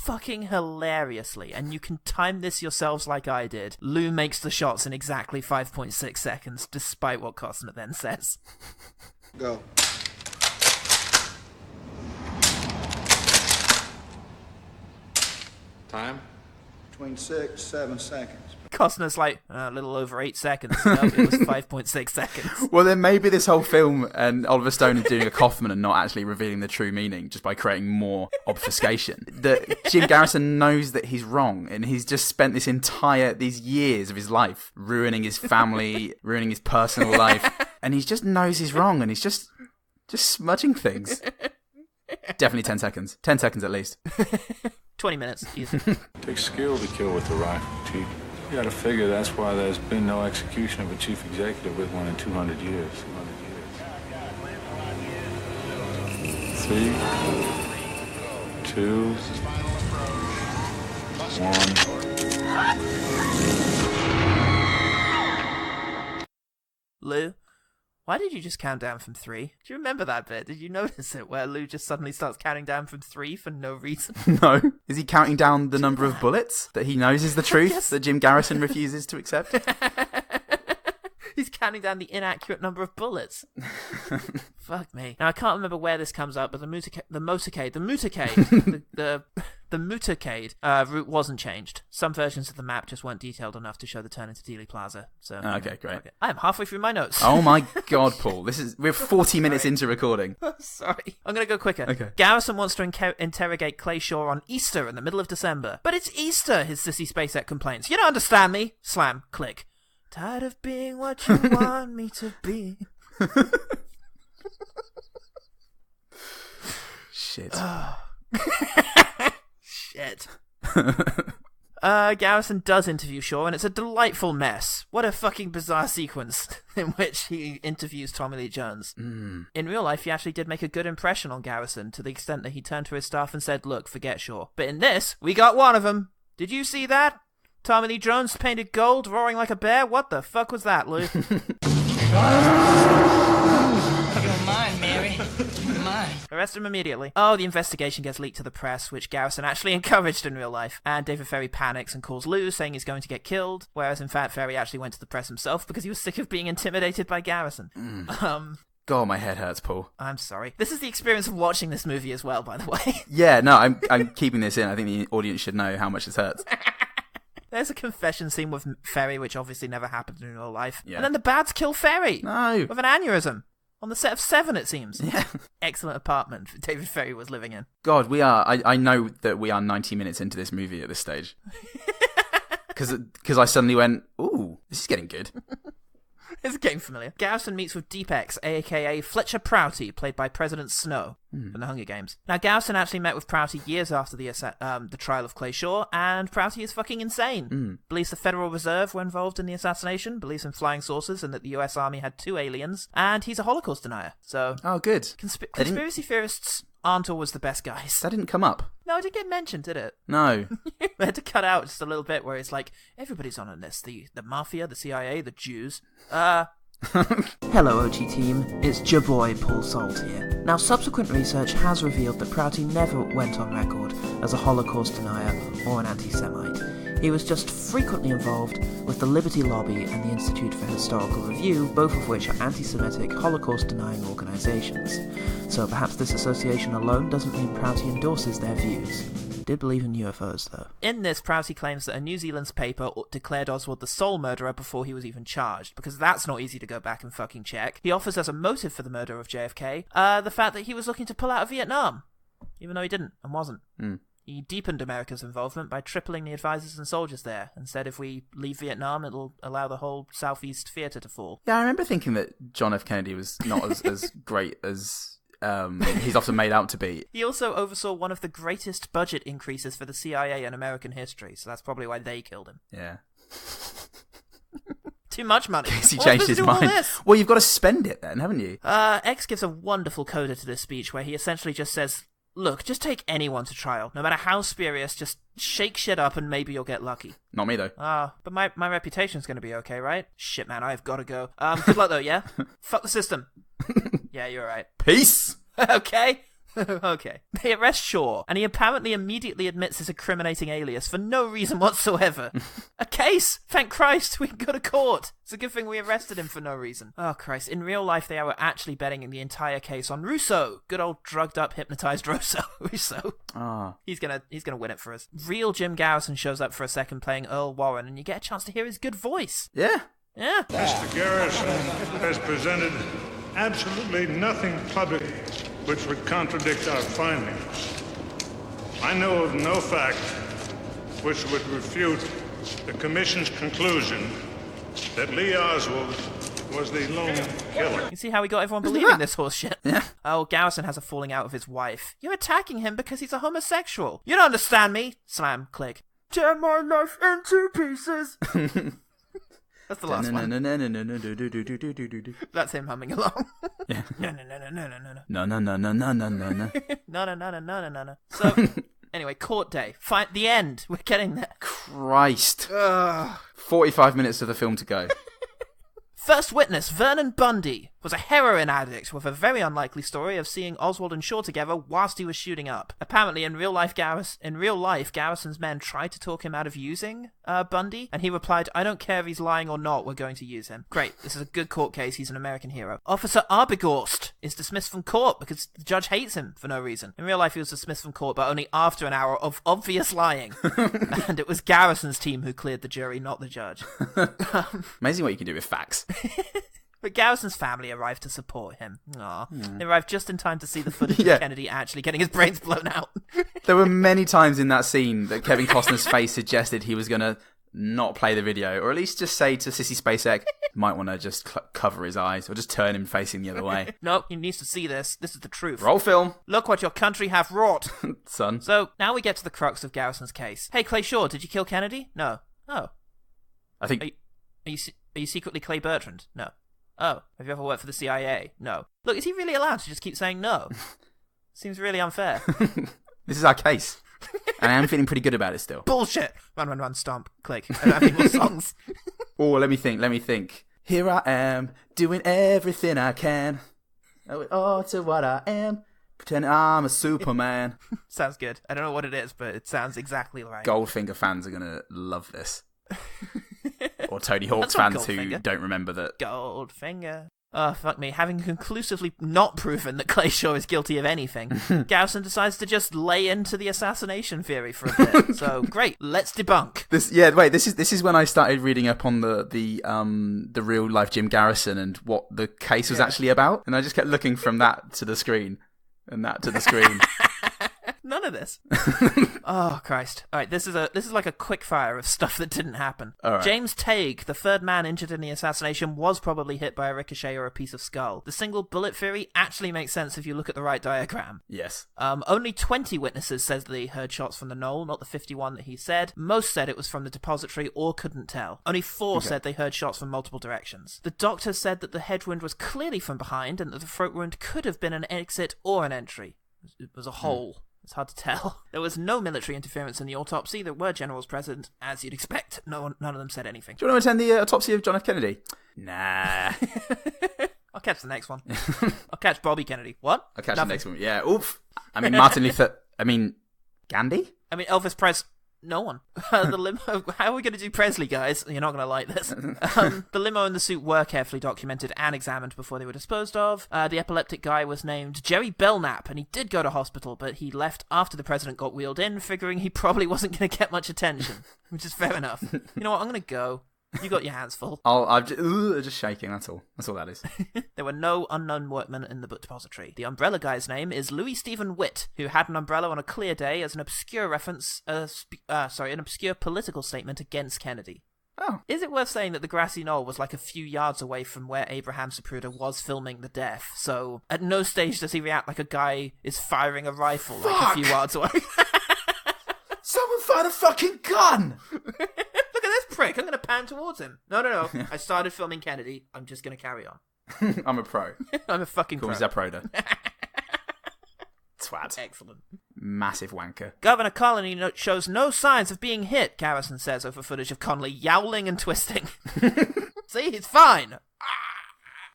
Fucking hilariously, and you can time this yourselves like I did, Lou makes the shots in exactly 5.6 seconds, despite what Costner then says. Go. Time? Between 6-7 seconds. Costner's like, a little over 8 seconds. No, it was 5.6 seconds. Well, then maybe this whole film and Oliver Stone is doing a Kaufman and not actually revealing the true meaning, just by creating more obfuscation. That Jim Garrison knows that he's wrong, and he's just spent these years of his life ruining his family, ruining his personal life, and he just knows he's wrong, and he's just smudging things. Definitely 10 seconds. 10 seconds at least. 20 minutes. Easy. Takes skill to kill with the rifle, Chief. You gotta figure that's why there's been no execution of a chief executive with one in 200 years. 3, 2, 1. Lou, why did you just count down from 3? Do you remember that bit? Did you notice it, where Lou just suddenly starts counting down from 3 for no reason? No. Is he counting down the number of bullets that he knows is the truth that Jim Garrison refuses to accept? He's counting down the inaccurate number of bullets. Fuck me. Now, I can't remember where this comes up, but the motorcade route wasn't changed. Some versions of the map just weren't detailed enough to show the turn into Dealey Plaza. So okay, great. Okay. I am halfway through my notes. Oh my God, Paul. We're 40 minutes into recording. Sorry. I'm going to go quicker. Okay. Garrison wants to interrogate Clay Shaw on Easter in the middle of December. But it's Easter, his sissy SpaceX complains. You don't understand me. Slam. Click. Tired of being what you want me to be. Shit. Shit. Garrison does interview Shaw, and it's a delightful mess. What a fucking bizarre sequence in which he interviews Tommy Lee Jones. In real life, he actually did make a good impression on Garrison, to the extent that he turned to his staff and said, look, forget Shaw. But in this, we got one of them. Did you see that? Tommy Lee Jones painted gold, roaring like a bear? What the fuck was that, Lou? You're mine, Mary. You're mine. Arrest him immediately. Oh, the investigation gets leaked to the press, which Garrison actually encouraged in real life. And David Ferry panics and calls Lou, saying he's going to get killed, whereas in fact Ferry actually went to the press himself because he was sick of being intimidated by Garrison. God, my head hurts, Paul. I'm sorry. This is the experience of watching this movie as well, by the way. Yeah, no, I'm keeping this in. I think the audience should know how much this hurts. There's a confession scene with Ferry, which obviously never happened in real life. Yeah. And then the Bads kill Ferry. No. With an aneurysm. On the set of 7, it seems. Yeah. Excellent apartment David Ferry was living in. God, I know that we are 90 minutes into this movie at this stage. Because I suddenly went, ooh, this is getting good. It's getting familiar. Garrison meets with Deep X, a.k.a. Fletcher Prouty, played by President Snow from the Hunger Games. Now, Garrison actually met with Prouty years after the trial of Clay Shaw, and Prouty is fucking insane. Believes the Federal Reserve were involved in the assassination, believes in flying saucers and that the US Army had 2 aliens, and he's a Holocaust denier. So, oh, good. Conspiracy theorists aren't always the best guys. That didn't come up. No, it didn't get mentioned, did it? No. They had to cut out just a little bit where it's like, everybody's on a list. The mafia, the CIA, the Jews. Hello, OG team. It's your boy, Paul Salt here. Now, subsequent research has revealed that Prouty never went on record as a Holocaust denier or an anti-Semite. He was just frequently involved with the Liberty Lobby and the Institute for Historical Review, both of which are anti-Semitic, Holocaust-denying organisations. So perhaps this association alone doesn't mean Prouty endorses their views. Did believe in UFOs, though. In this, Prouty claims that a New Zealand's paper declared Oswald the sole murderer before he was even charged, because that's not easy to go back and fucking check. He offers as a motive for the murder of JFK, the fact that he was looking to pull out of Vietnam, even though he didn't and wasn't. He deepened America's involvement by tripling the advisors and soldiers there, and said if we leave Vietnam, it'll allow the whole Southeast theater to fall. Yeah, I remember thinking that John F. Kennedy was not as great as he's often made out to be. He also oversaw one of the greatest budget increases for the CIA in American history, so that's probably why they killed him. Yeah. Too much money. In case he changed his mind. Well, you've got to spend it then, haven't you? X gives a wonderful coda to this speech where he essentially just says, look, just take anyone to trial. No matter how spurious, just shake shit up and maybe you'll get lucky. Not me, though. But my reputation's going to be okay, right? Shit, man, I've got to go. Good luck, though, yeah? Fuck the system. Yeah, you're right. Peace! Okay. Okay. They arrest Shaw, and he apparently immediately admits his incriminating alias for no reason whatsoever. A case! Thank Christ, we can go to court! It's a good thing we arrested him for no reason. Oh, Christ. In real life, they were actually betting the entire case on Russo. Good old drugged-up, hypnotized Russo. He's gonna win it for us. Real Jim Garrison shows up for a second playing Earl Warren, and you get a chance to hear his good voice. Yeah. Yeah. Mr. Garrison has presented absolutely nothing public which would contradict our findings. I know of no fact which would refute the Commission's conclusion that Lee Oswald was the lone killer. You see how we got everyone believing this horse shit? Yeah. Oh, Garrison has a falling out with his wife. You're attacking him because he's a homosexual. You don't understand me. Slam, click. Tear my life into pieces. That's the last one. That's him humming along. Yeah. No, no, no, no, no, no, no. No, no, no, no, no, no, no, no. No, no, no, no, no, no, no. So, anyway, court day. The end. We're getting there. Christ. 45 minutes of the film to go. First witness, Vernon Bundy, was a heroin addict with a very unlikely story of seeing Oswald and Shaw together whilst he was shooting up. Apparently, in real life, Garrison's men tried to talk him out of using Bundy, and he replied, "I don't care if he's lying or not, we're going to use him." Great, this is a good court case, he's an American hero. Officer Arbogast is dismissed from court because the judge hates him for no reason. In real life, he was dismissed from court, but only after an hour of obvious lying. And it was Garrison's team who cleared the jury, not the judge. Amazing what you can do with facts. But Garrison's family arrived to support him. Aww. They arrived just in time to see the footage of Kennedy actually getting his brains blown out. There were many times in that scene that Kevin Costner's face suggested he was going to not play the video, or at least just say to Sissy Spacek, might want to just cover his eyes, or just turn him facing the other way. Nope, he needs to see this. This is the truth. Roll film. Look what your country have wrought. Son. So, now we get to the crux of Garrison's case. Hey, Clay Shaw, did you kill Kennedy? No. Oh. I think... Are you secretly Clay Bertrand? No. Oh, have you ever worked for the CIA? No. Look, is he really allowed to just keep saying no? Seems really unfair. This is our case. And I am feeling pretty good about it still. Bullshit! Run, run, run, stomp, click. I don't have any more songs. Oh, let me think. Here I am, doing everything I can. Oh, to what I am. Pretend I'm a Superman. Sounds good. I don't know what it is, but it sounds exactly right. Goldfinger fans are going to love this. Or Tony Hawk's fans who don't remember that. Goldfinger. Oh, fuck me. Having conclusively not proven that Clay Shaw is guilty of anything, Garrison decides to just lay into the assassination theory for a bit. So, great. Let's debunk. This is when I started reading up on the real life Jim Garrison and what the case was actually about. And I just kept looking from that to the screen and that to the screen. None of this. Oh, Christ. All right, this is like a quick fire of stuff that didn't happen. All right. James Tague, the third man injured in the assassination, was probably hit by a ricochet or a piece of skull. The single bullet theory actually makes sense if you look at the right diagram. Yes. Only 20 witnesses said they heard shots from the knoll, not the 51 that he said. Most said it was from the depository or couldn't tell. Only 4 said they heard shots from multiple directions. The doctor said that the head wound was clearly from behind and that the throat wound could have been an exit or an entry. It was a hole. It's hard to tell. There was no military interference in the autopsy. There were generals present, as you'd expect. None of them said anything. Do you want to attend the autopsy of John F. Kennedy? Nah. I'll catch the next one. I'll catch Bobby Kennedy. What? I'll catch the next one. Yeah. Oof. I mean, Martin Luther... Gandhi? I mean, Elvis Presley... No one. The limo. How are we going to do Presley, guys? You're not going to like this. The limo and the suit were carefully documented and examined before they were disposed of. The epileptic guy was named Jerry Belknap, and he did go to hospital, but he left after the president got wheeled in, figuring he probably wasn't going to get much attention, which is fair enough. You know what? I'm going to go. You got your hands full. I'm just shaking, that's all. That's all that is. There were no unknown workmen in the depository. The umbrella guy's name is Louis Stephen Witt, who had an umbrella on a clear day as an obscure reference, an obscure political statement against Kennedy. Oh. Is it worth saying that the grassy knoll was like a few yards away from where Abraham Zapruder was filming the death? So at no stage does he react like a guy is firing a rifle like a few yards away. Someone fired a fucking gun! Look at this prick, I'm going to pan towards him. No. I started filming Kennedy. I'm just going to carry on. I'm a pro. I'm a fucking pro. Call me Zapruder. Twat. Excellent. Massive wanker. Governor Connolly shows no signs of being hit, Garrison says over footage of Connolly yowling and twisting. See, he's fine.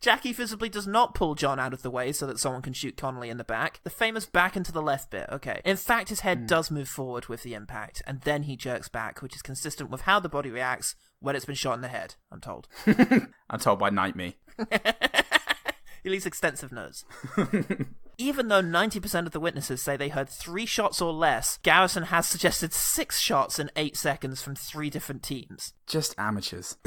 Jackie visibly does not pull John out of the way so that someone can shoot Connolly in the back. The famous back into the left bit, okay. In fact, his head does move forward with the impact, and then he jerks back, which is consistent with how the body reacts when it's been shot in the head, I'm told. I'm told by Night Me. He leaves extensive notes. Even though 90% of the witnesses say they heard 3 shots or less, Garrison has suggested 6 shots in 8 seconds from 3 different teams. Just amateurs.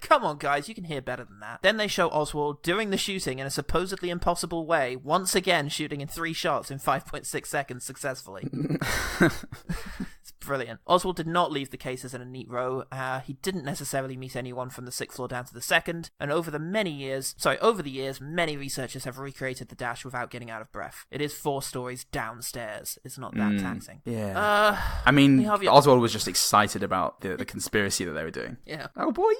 Come on, guys, you can hear better than that. Then they show Oswald doing the shooting in a supposedly impossible way, once again shooting in 3 shots in 5.6 seconds successfully. It's Brilliant. Oswald did not leave the cases in a neat row. He didn't necessarily meet anyone from the 6th floor down to the 2nd, and over the years, many researchers have recreated the dash without getting out of breath. It is 4 stories downstairs. It's not that taxing. Yeah. I mean, Oswald was just excited about the conspiracy that they were doing. Yeah. Oh, boy.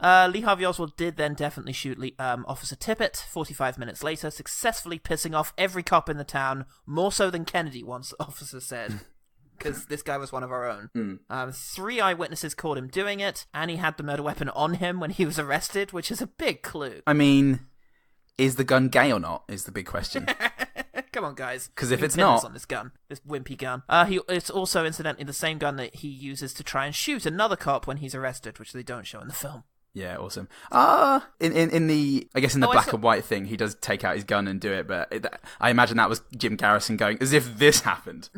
Lee Harvey Oswald did then definitely shoot Officer Tippett 45 minutes later, successfully pissing off every cop in the town, more so than Kennedy once, the officer said. Because this guy was one of our own. 3 eyewitnesses caught him doing it, and he had the murder weapon on him when he was arrested, which is a big clue. I mean, is the gun gay or not, is the big question. Come on, guys. Because if it's not... on this gun, this wimpy gun. It's also, incidentally, the same gun that he uses to try and shoot another cop when he's arrested, which they don't show in the film. Yeah, awesome. In the black and white thing, he does take out his gun and do it, but I imagine that was Jim Garrison going, as if this happened.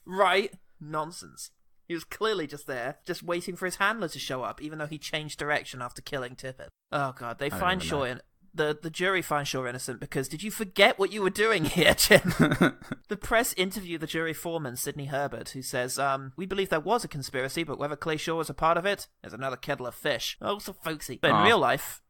Right? Nonsense. He was clearly just there, just waiting for his handler to show up, even though he changed direction after killing Tippett. Oh, God, they find Shaw the jury finds Shaw innocent because did you forget what you were doing here, Jim? The press interview the jury foreman, Sidney Herbert, who says, we believe there was a conspiracy, but whether Clay Shaw was a part of it, there's another kettle of fish. Oh, so folksy. But in real life,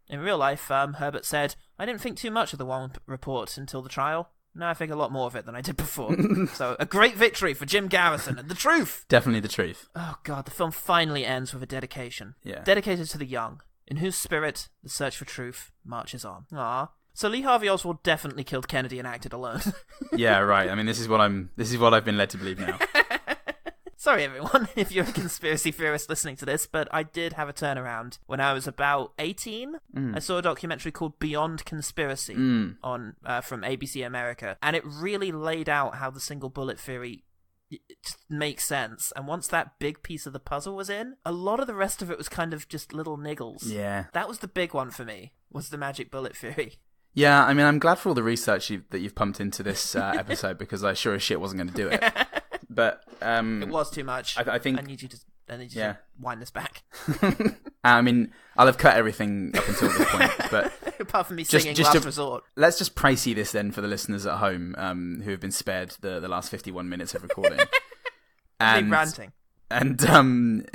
Herbert said, I didn't think too much of the Warren report until the trial. Now I think a lot more of it than I did before. So, a great victory for Jim Garrison and the truth! Definitely the truth. Oh, God, the film finally ends with a dedication. Yeah. Dedicated to the young, in whose spirit the search for truth marches on. Ah, so Lee Harvey Oswald definitely killed Kennedy and acted alone. Yeah, right. I mean, this is what I've been led to believe now. Sorry, everyone, if you're a conspiracy theorist listening to this, but I did have a turnaround. When I was about 18, I saw a documentary called Beyond Conspiracy on from ABC America, and it really laid out how the single bullet theory just makes sense. And once that big piece of the puzzle was in, a lot of the rest of it was kind of just little niggles. Yeah. That was the big one for me, was the magic bullet theory. Yeah, I mean, I'm glad for all the research that you've pumped into this episode, because I sure as shit wasn't going to do it. But it was too much. I think I need you to wind this back. I mean, I'll have cut everything up until this point, but apart from me singing Last Resort. Let's just précis this then for the listeners at home who have been spared the last 51 minutes of recording. And ranting. And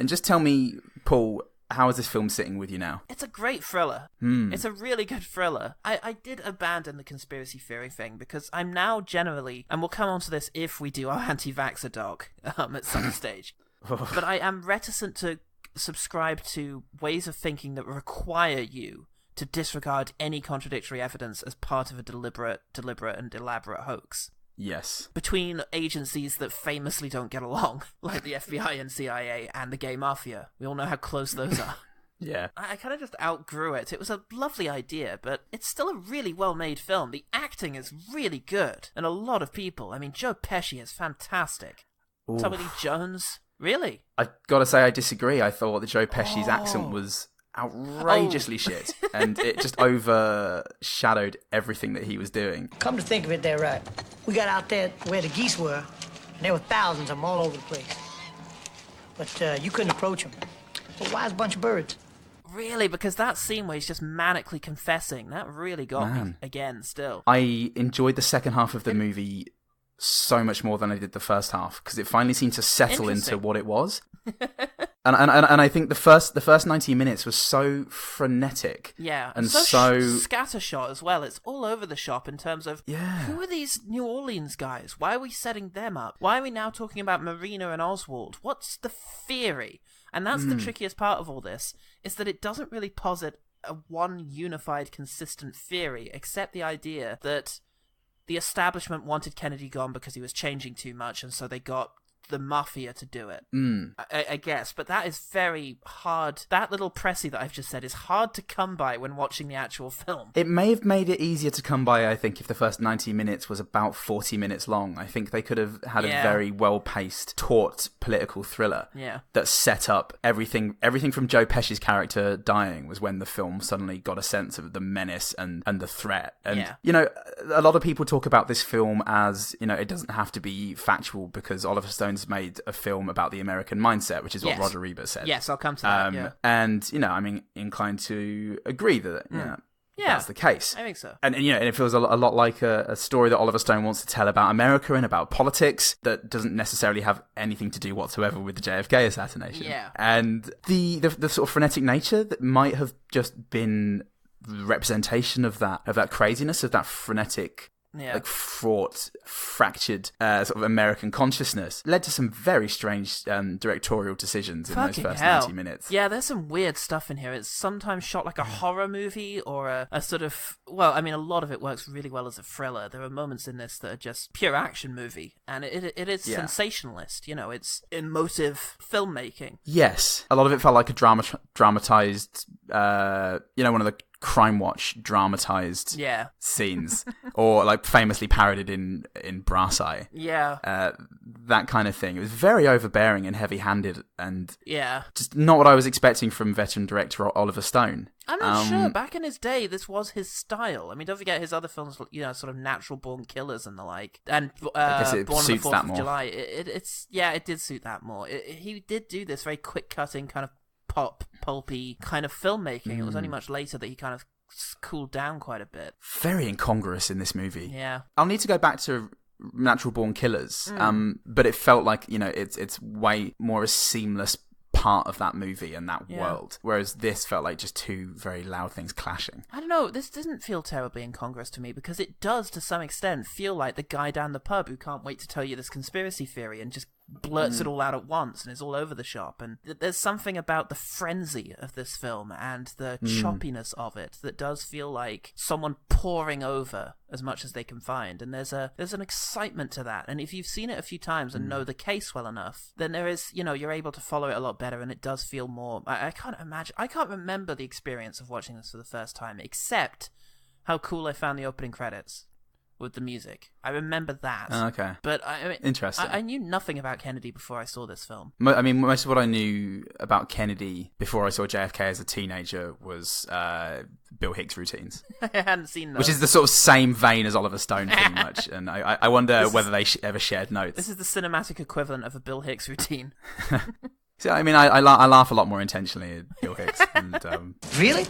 just tell me, Paul, how is this film sitting with you now? It's a great thriller. It's a really good thriller. I did abandon the conspiracy theory thing because I'm now generally, and we'll come on to this if we do our anti-vaxxer doc at some stage, but I am reticent to subscribe to ways of thinking that require you to disregard any contradictory evidence as part of a deliberate and elaborate hoax. Yes. Between agencies that famously don't get along, like the FBI and CIA and the gay mafia. We all know how close those are. Yeah. I kind of just outgrew it. It was a lovely idea, but it's still a really well-made film. The acting is really good. And a lot of people. I mean, Joe Pesci is fantastic. Oof. Tommy Lee Jones. Really? I've got to say I disagree. I thought that Joe Pesci's accent was outrageously shit, and it just overshadowed everything that he was doing. Come to think of it, they're right. We got out there where the geese were, and there were thousands of them all over the place. But you couldn't approach them. A wise bunch of birds. Really? Because that scene where he's just manically confessing, that really got me again still. I enjoyed the second half of the movie so much more than I did the first half, because it finally seemed to settle into what it was. And I think the first 90 minutes was so frenetic. Yeah, and so scattershot as well. It's all over the shop in terms of Yeah. Who are these New Orleans guys? Why are we setting them up? Why are we now talking about Marina and Oswald? What's the theory? And that's the trickiest part of all this, is that it doesn't really posit a one unified, consistent theory, except the idea that the establishment wanted Kennedy gone because he was changing too much, and so they got the mafia to do it. I guess, but that is very hard. That little pressy that I've just said is hard to come by when watching the actual film. It may have made it easier to come by, I think, if the first 90 minutes was about 40 minutes long. I think they could have had a very well-paced, taut political thriller that set up everything from Joe Pesci's character dying was when the film suddenly got a sense of the menace and the threat. And, you know, a lot of people talk about this film as, you know, it doesn't have to be factual because Oliver Stone's made a film about the American mindset, which is what Roger Ebert said. Yes, I'll come to that. And, you know, I'm inclined to agree that, you know, that's the case. I think so. And and it feels a lot like a story that Oliver Stone wants to tell about America and about politics that doesn't necessarily have anything to do whatsoever with the JFK assassination. Yeah. And the sort of frenetic nature that might have just been representation of that craziness, of that frenetic, like fraught, fractured sort of American consciousness led to some very strange directorial decisions in those first 90 minutes. Yeah, there's some weird stuff in here. It's sometimes shot like a horror movie or a sort of, well, I mean, a lot of it works really well as a thriller. There are moments in this that are just pure action movie, and it is sensationalist. It's emotive filmmaking. Yes, a lot of it felt like a dramatized, one of the Crime Watch dramatized scenes, or like famously parodied in Brass-Eye. Yeah. That kind of thing. It was very overbearing and heavy-handed, and just not what I was expecting from veteran director Oliver Stone. I'm not sure. Back in his day, this was his style. I mean, don't forget his other films, sort of Natural Born Killers and the like, and I guess it Born on the suits 4th that of more. July. It did suit that more. He did do this very quick-cutting kind of pulpy kind of filmmaking. It was only much later that he kind of cooled down quite a bit. Very incongruous in this movie. Yeah. I'll need to go back to Natural Born Killers, but it felt like it's way more a seamless part of that movie and that world, whereas this felt like just two very loud things clashing. I don't know, this didn't feel terribly incongruous to me, because it does to some extent feel like the guy down the pub who can't wait to tell you this conspiracy theory and just blurts it all out at once and is all over the shop. And there's something about the frenzy of this film and the choppiness of it that does feel like someone pouring over as much as they can find. And there's an excitement to that. And if you've seen it a few times and know the case well enough, then there is, you're able to follow it a lot better, and it does feel more... I can't remember the experience of watching this for the first time, except how cool I found the opening credits with the music. I remember that. Okay. But I mean, interesting. I knew nothing about Kennedy before I saw this film. I mean, most of what I knew about Kennedy before I saw JFK as a teenager was Bill Hicks routines. I hadn't seen those. Which is the sort of same vein as Oliver Stone, pretty much. And I wonder whether they ever shared notes. This is the cinematic equivalent of a Bill Hicks routine. So, I mean, I laugh a lot more intentionally at Bill Hicks. And, Really?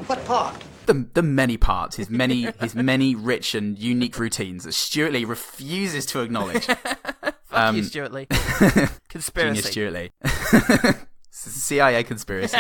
What part? The many parts, his many rich and unique routines that Stuart Lee refuses to acknowledge. Fuck you, Stuart Lee. Conspiracy. Genius Stuart Lee. CIA conspiracy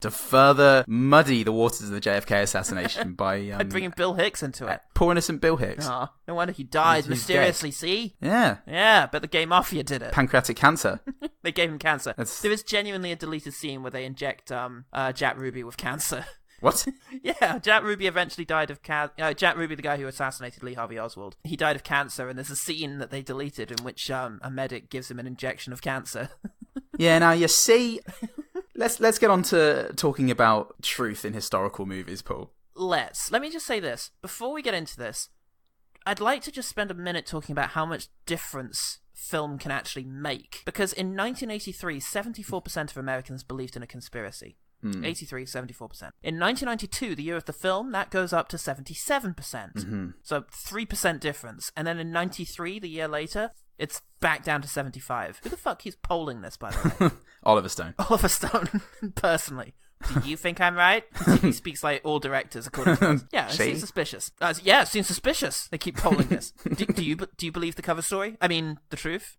to further muddy the waters of the JFK assassination by bringing Bill Hicks into it. Poor innocent Bill Hicks. Oh, no wonder he died mysteriously. See? Yeah, but the gay mafia did it. Pancreatic cancer. They gave him cancer. There is genuinely a deleted scene where they inject Jack Ruby with cancer. What? Yeah, Jack Ruby eventually died of Jack Ruby, the guy who assassinated Lee Harvey Oswald. He died of cancer, and there's a scene that they deleted in which a medic gives him an injection of cancer. Yeah, now you see, let's get on to talking about truth in historical movies, Paul. Let me just say this. Before we get into this, I'd like to just spend a minute talking about how much difference film can actually make. Because in 1983, 74% of Americans believed in a conspiracy. 83, 74%. In 1992, the year of the film, that goes up to 77%. So 3% difference. And then in 93, the year later, it's back down to 75. Who the fuck keeps polling this, by the way? Oliver Stone. Oliver Stone, personally. Do you think I'm right? He speaks like all directors, according to us. Yeah, it seems suspicious. It seems suspicious. They keep polling this. Do you believe the cover story? I mean, the truth?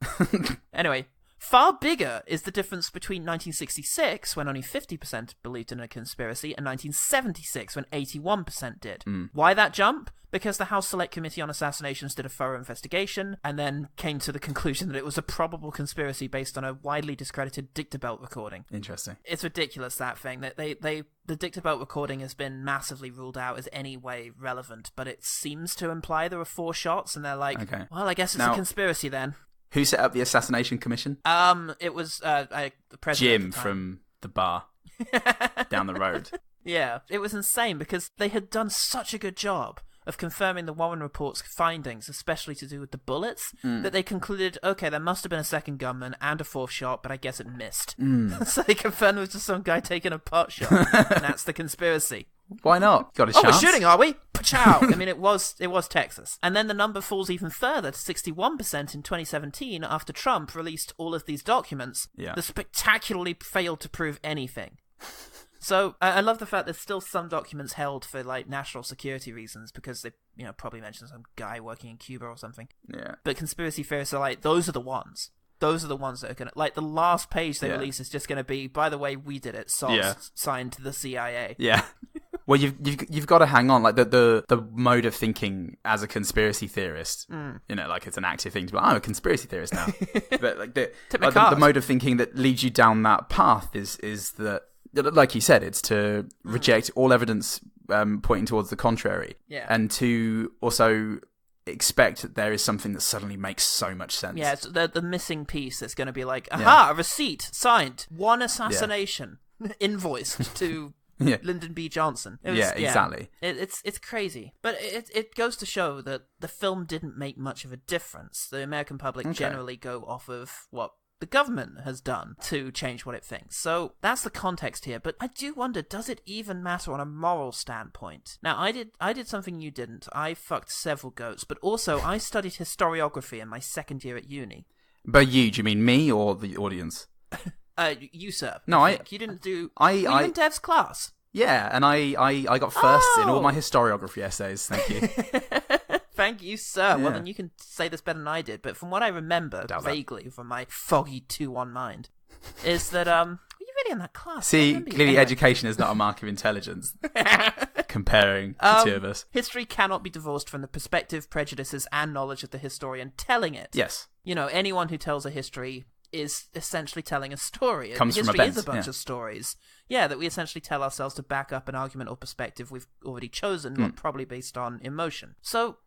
Anyway. Far bigger is the difference between 1966, when only 50% believed in a conspiracy, and 1976, when 81% did. Why that jump? Because the House Select Committee on Assassinations did a thorough investigation, and then came to the conclusion that it was a probable conspiracy based on a widely discredited Dicta Belt recording. Interesting. It's ridiculous, that thing. That the Dicta Belt recording has been massively ruled out as any way relevant, but it seems to imply there were 4 shots, and they're like, well, I guess it's a conspiracy then. Who set up the Assassination Commission? It was the president. Jim from the bar down the road. Yeah, it was insane because they had done such a good job of confirming the Warren Report's findings, especially to do with the bullets, that they concluded, okay, there must have been a second gunman and a 4th shot, but I guess it missed. So they confirmed it was just some guy taking a pot shot, and that's the conspiracy. Why not? Got a chance. We're shooting, are we? Pachow! I mean, it was Texas. And then the number falls even further to 61% in 2017 after Trump released all of these documents that spectacularly failed to prove anything. So I love the fact there's still some documents held for like national security reasons because they, probably mentioned some guy working in Cuba or something. Yeah. But conspiracy theorists are like, those are the ones. Those are the ones that are gonna, like, the last page they release is just gonna be, by the way, we did it. SOS signed to the CIA. Yeah. Well, you've got to hang on, like the mode of thinking as a conspiracy theorist. Like it's an active thing to be like, I'm a conspiracy theorist now. But like the mode of thinking that leads you down that path is that, like you said, it's to reject all evidence pointing towards the contrary, and to also expect that there is something that suddenly makes so much sense. Yeah, it's the missing piece that's going to be like, aha, a receipt signed, one assassination invoiced to Lyndon B. Johnson. Exactly. It's crazy, but it goes to show that the film didn't make much of a difference. The American public generally go off of what the government has done to change what it thinks. So that's the context here. But I do wonder, does it even matter on a moral standpoint? Now, I did something you didn't. I fucked several goats, but also I studied historiography in my second year at uni. By you, do you mean me or the audience? You, sir. No, you didn't do. Were you in Dev's class? Yeah, and I got first in all my historiography essays. Thank you. Thank you, sir. Well, then you can say this better than I did. But from what I remember vaguely from my foggy 2-1 mind, is that were you really in that class? See, clearly education is not a mark of intelligence. Comparing the two of us, history cannot be divorced from the perspective, prejudices, and knowledge of the historian telling it. Yes. Anyone who tells a history is essentially telling a story. Comes history from events, is a bunch of stories. Yeah, that we essentially tell ourselves to back up an argument or perspective we've already chosen, probably based on emotion. So,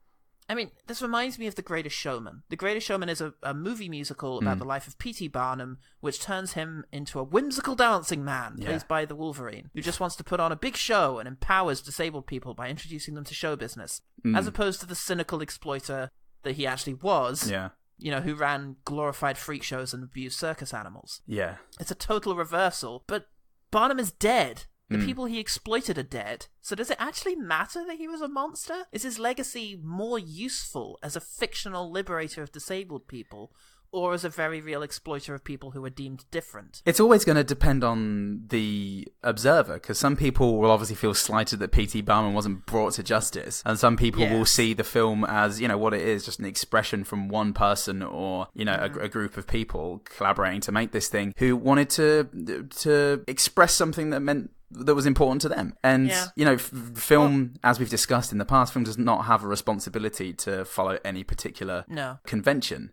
I mean, this reminds me of The Greatest Showman. The Greatest Showman is a movie musical about the life of P.T. Barnum, which turns him into a whimsical dancing man, played by the Wolverine, who just wants to put on a big show and empowers disabled people by introducing them to show business, as opposed to the cynical exploiter that he actually was. Yeah. Who ran glorified freak shows and abused circus animals. Yeah. It's a total reversal, but Barnum is dead. The people he exploited are dead. So does it actually matter that he was a monster? Is his legacy more useful as a fictional liberator of disabled people, or as a very real exploiter of people who were deemed different? It's always going to depend on the observer, because some people will obviously feel slighted that P.T. Barnum wasn't brought to justice, and some people will see the film as, what it is, just an expression from one person or, a group of people collaborating to make this thing who wanted to express something that was important to them. And, film, as we've discussed in the past, film does not have a responsibility to follow any particular convention.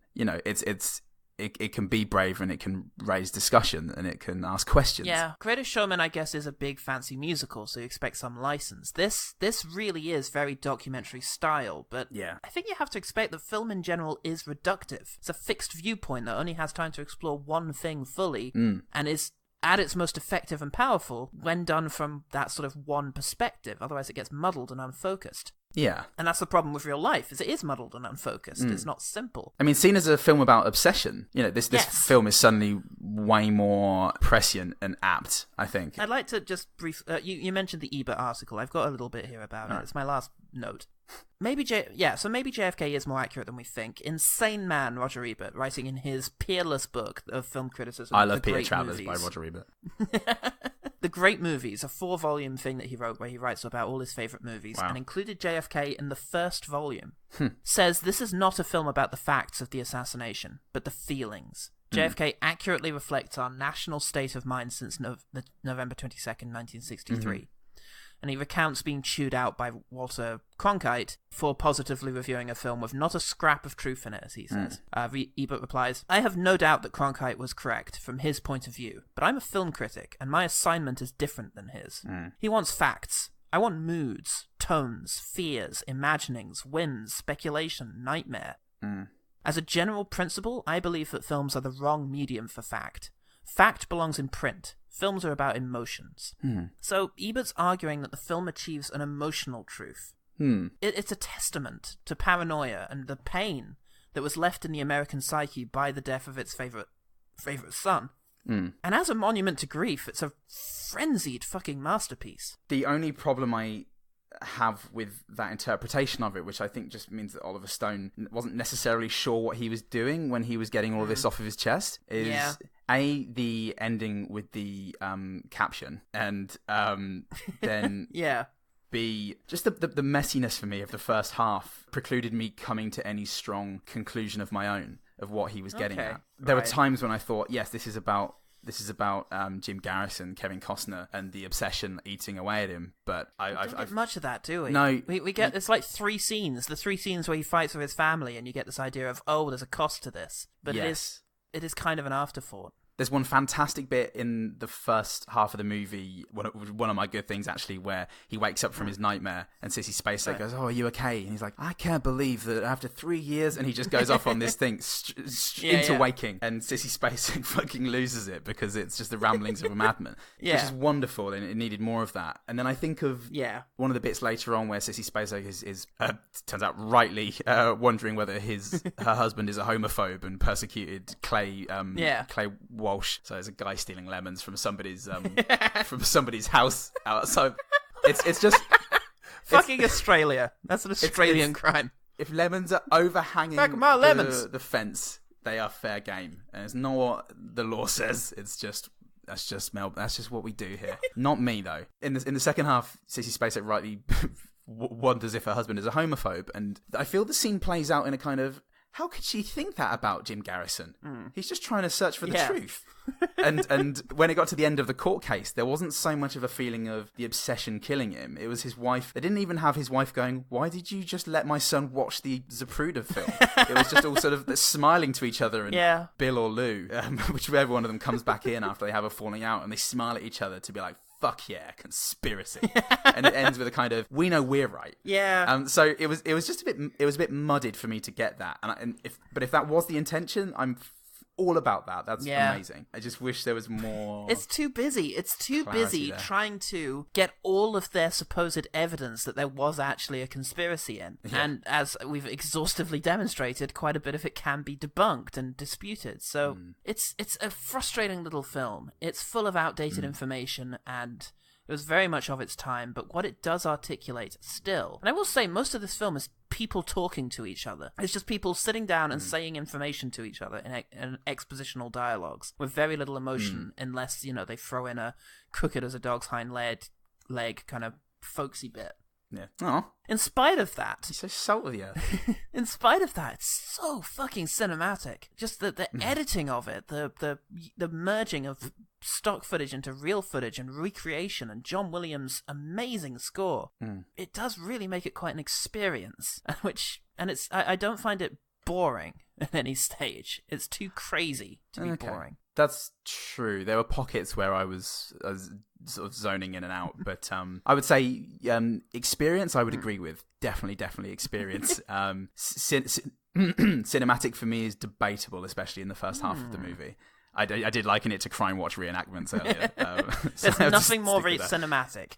It can be brave and it can raise discussion and it can ask questions. Yeah. Greatest Showman, I guess, is a big fancy musical, so you expect some license. This really is very documentary style, but I think you have to expect that film in general is reductive. It's a fixed viewpoint that only has time to explore one thing fully and is at its most effective and powerful when done from that sort of one perspective. Otherwise it gets muddled and unfocused. Yeah. And that's the problem with real life, is it is muddled and unfocused. It's not simple. I mean, seen as a film about obsession, this film is suddenly way more prescient and apt, I think. I'd like to just you mentioned the Ebert article. I've got a little bit here about it. It's my last note. Maybe JFK is more accurate than we think. Insane man Roger Ebert, writing in his peerless book of film criticism. I Love Peter Travers by Roger Ebert. The Great Movies, a 4-volume thing that he wrote where he writes about all his favourite movies and included JFK in the first volume, says this is not a film about the facts of the assassination, but the feelings. JFK accurately reflects our national state of mind since November 22nd, 1963. And he recounts being chewed out by Walter Cronkite for positively reviewing a film with not a scrap of truth in it, as he says. Ebert replies, I have no doubt that Cronkite was correct from his point of view, but I'm a film critic, and my assignment is different than his. He wants facts. I want moods, tones, fears, imaginings, whims, speculation, nightmare. As a general principle, I believe that films are the wrong medium for fact. Fact belongs in print. Films are about emotions. So Ebert's arguing that the film achieves an emotional truth. It's a testament to paranoia and the pain that was left in the American psyche by the death of its favorite son. And as a monument to grief, it's a frenzied fucking masterpiece. The only problem I have with that interpretation of it, which I think just means that Oliver Stone wasn't necessarily sure what he was doing when he was getting all of this off of his chest, is A, the ending with the caption, and then B, just the messiness for me of the first half precluded me coming to any strong conclusion of my own of what he was getting at. There were times when I thought, yes, this is about Jim Garrison, Kevin Costner, and the obsession eating away at him. But I don't get much of that, do we? No, we get it's like 3 scenes. The 3 scenes where he fights with his family, and you get this idea of there's a cost to this. But it is kind of an afterthought. There's one fantastic bit in the first half of the movie, one of my good things actually, where he wakes up from his nightmare and Sissy Spacek goes, "Oh, are you okay?" And he's like, "I can't believe that after 3 years," and he just goes off on this thing into waking, and Sissy Spacek fucking loses it because it's just the ramblings of a madman. Which is wonderful, and it needed more of that. And then I think of one of the bits later on where Sissy Spacek is turns out rightly wondering whether her husband is a homophobe and persecuted Clay Walsh. So there's a guy stealing lemons from somebody's house outside. It's just fucking Australia. That's an Australian crime. If lemons are overhanging the fence, they are fair game, and it's not what the law says. It's just that's just what we do here. Not me though. In the second half, Sissy Spacek rightly wonders if her husband is a homophobe, and I feel the scene plays out in a kind of, how could she think that about Jim Garrison? He's just trying to search for the truth. And when it got to the end of the court case, there wasn't so much of a feeling of the obsession killing him. It was his wife. They didn't even have his wife going, "Why did you just let my son watch the Zapruder film?" It was just all sort of smiling to each other, and Bill or Lou, whichever one of them comes back in after they have a falling out, and they smile at each other to be like, "Fuck yeah, conspiracy," and it ends with a kind of, "We know we're right." So it was just a bit muddied for me to get that, but if that was the intention, I'm all about that. That's amazing. I just wish there was more. It's too busy. It's too busy trying to get all of their supposed evidence that there was actually a conspiracy in. And as we've exhaustively demonstrated, quite a bit of it can be debunked and disputed. So it's a frustrating little film. It's full of outdated information, and it was very much of its time, but what it does articulate still. And I will say, most of this film is people talking to each other. It's just people sitting down and saying information to each other in expositional dialogues with very little emotion, unless, they throw in a cook it as a dog's hind leg kind of folksy bit. Yeah. Oh. In spite of that, he's so salt of the earth. In spite of that, it's so fucking cinematic. Just the editing of it, the merging of stock footage into real footage and recreation, and John Williams' amazing score. It does really make it quite an experience, I don't find it boring at any stage. It's too crazy to be boring. That's true. There were pockets where I was sort of zoning in and out, but I would say experience I would agree with. Definitely experience. Cinematic for me is debatable, especially in the first half of the movie. I did liken it to Crime Watch reenactments earlier. There's nothing more cinematic.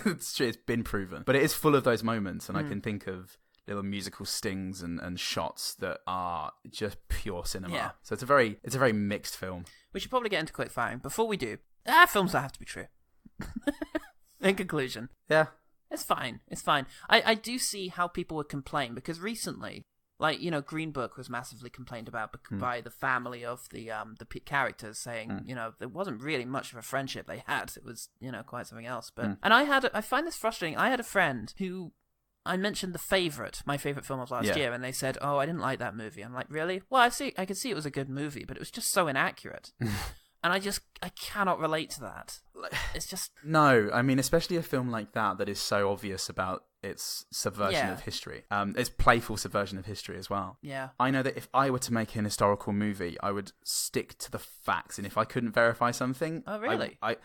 It's true, it's been proven. But it is full of those moments, and I can think of little musical stings and shots that are just pure cinema. Yeah. So it's a very mixed film. We should probably get into quick firing. Before we do, films don't have to be true. In conclusion. Yeah. It's fine. I do see how people would complain, because recently, Green Book was massively complained about by the family of the characters, saying, there wasn't really much of a friendship they had. It was, quite something else. But and I find this frustrating. I had a friend who, I mentioned my favorite film of last year, and they said, "Oh, I didn't like that movie." I'm like, "Really?" Well, I could see it was a good movie, but it was just so inaccurate. And I cannot relate to that. It's just... No, I mean, especially a film like that is so obvious about its subversion of history. Its playful subversion of history as well. Yeah. I know that if I were to make an historical movie, I would stick to the facts, and if I couldn't verify something... Oh, really? I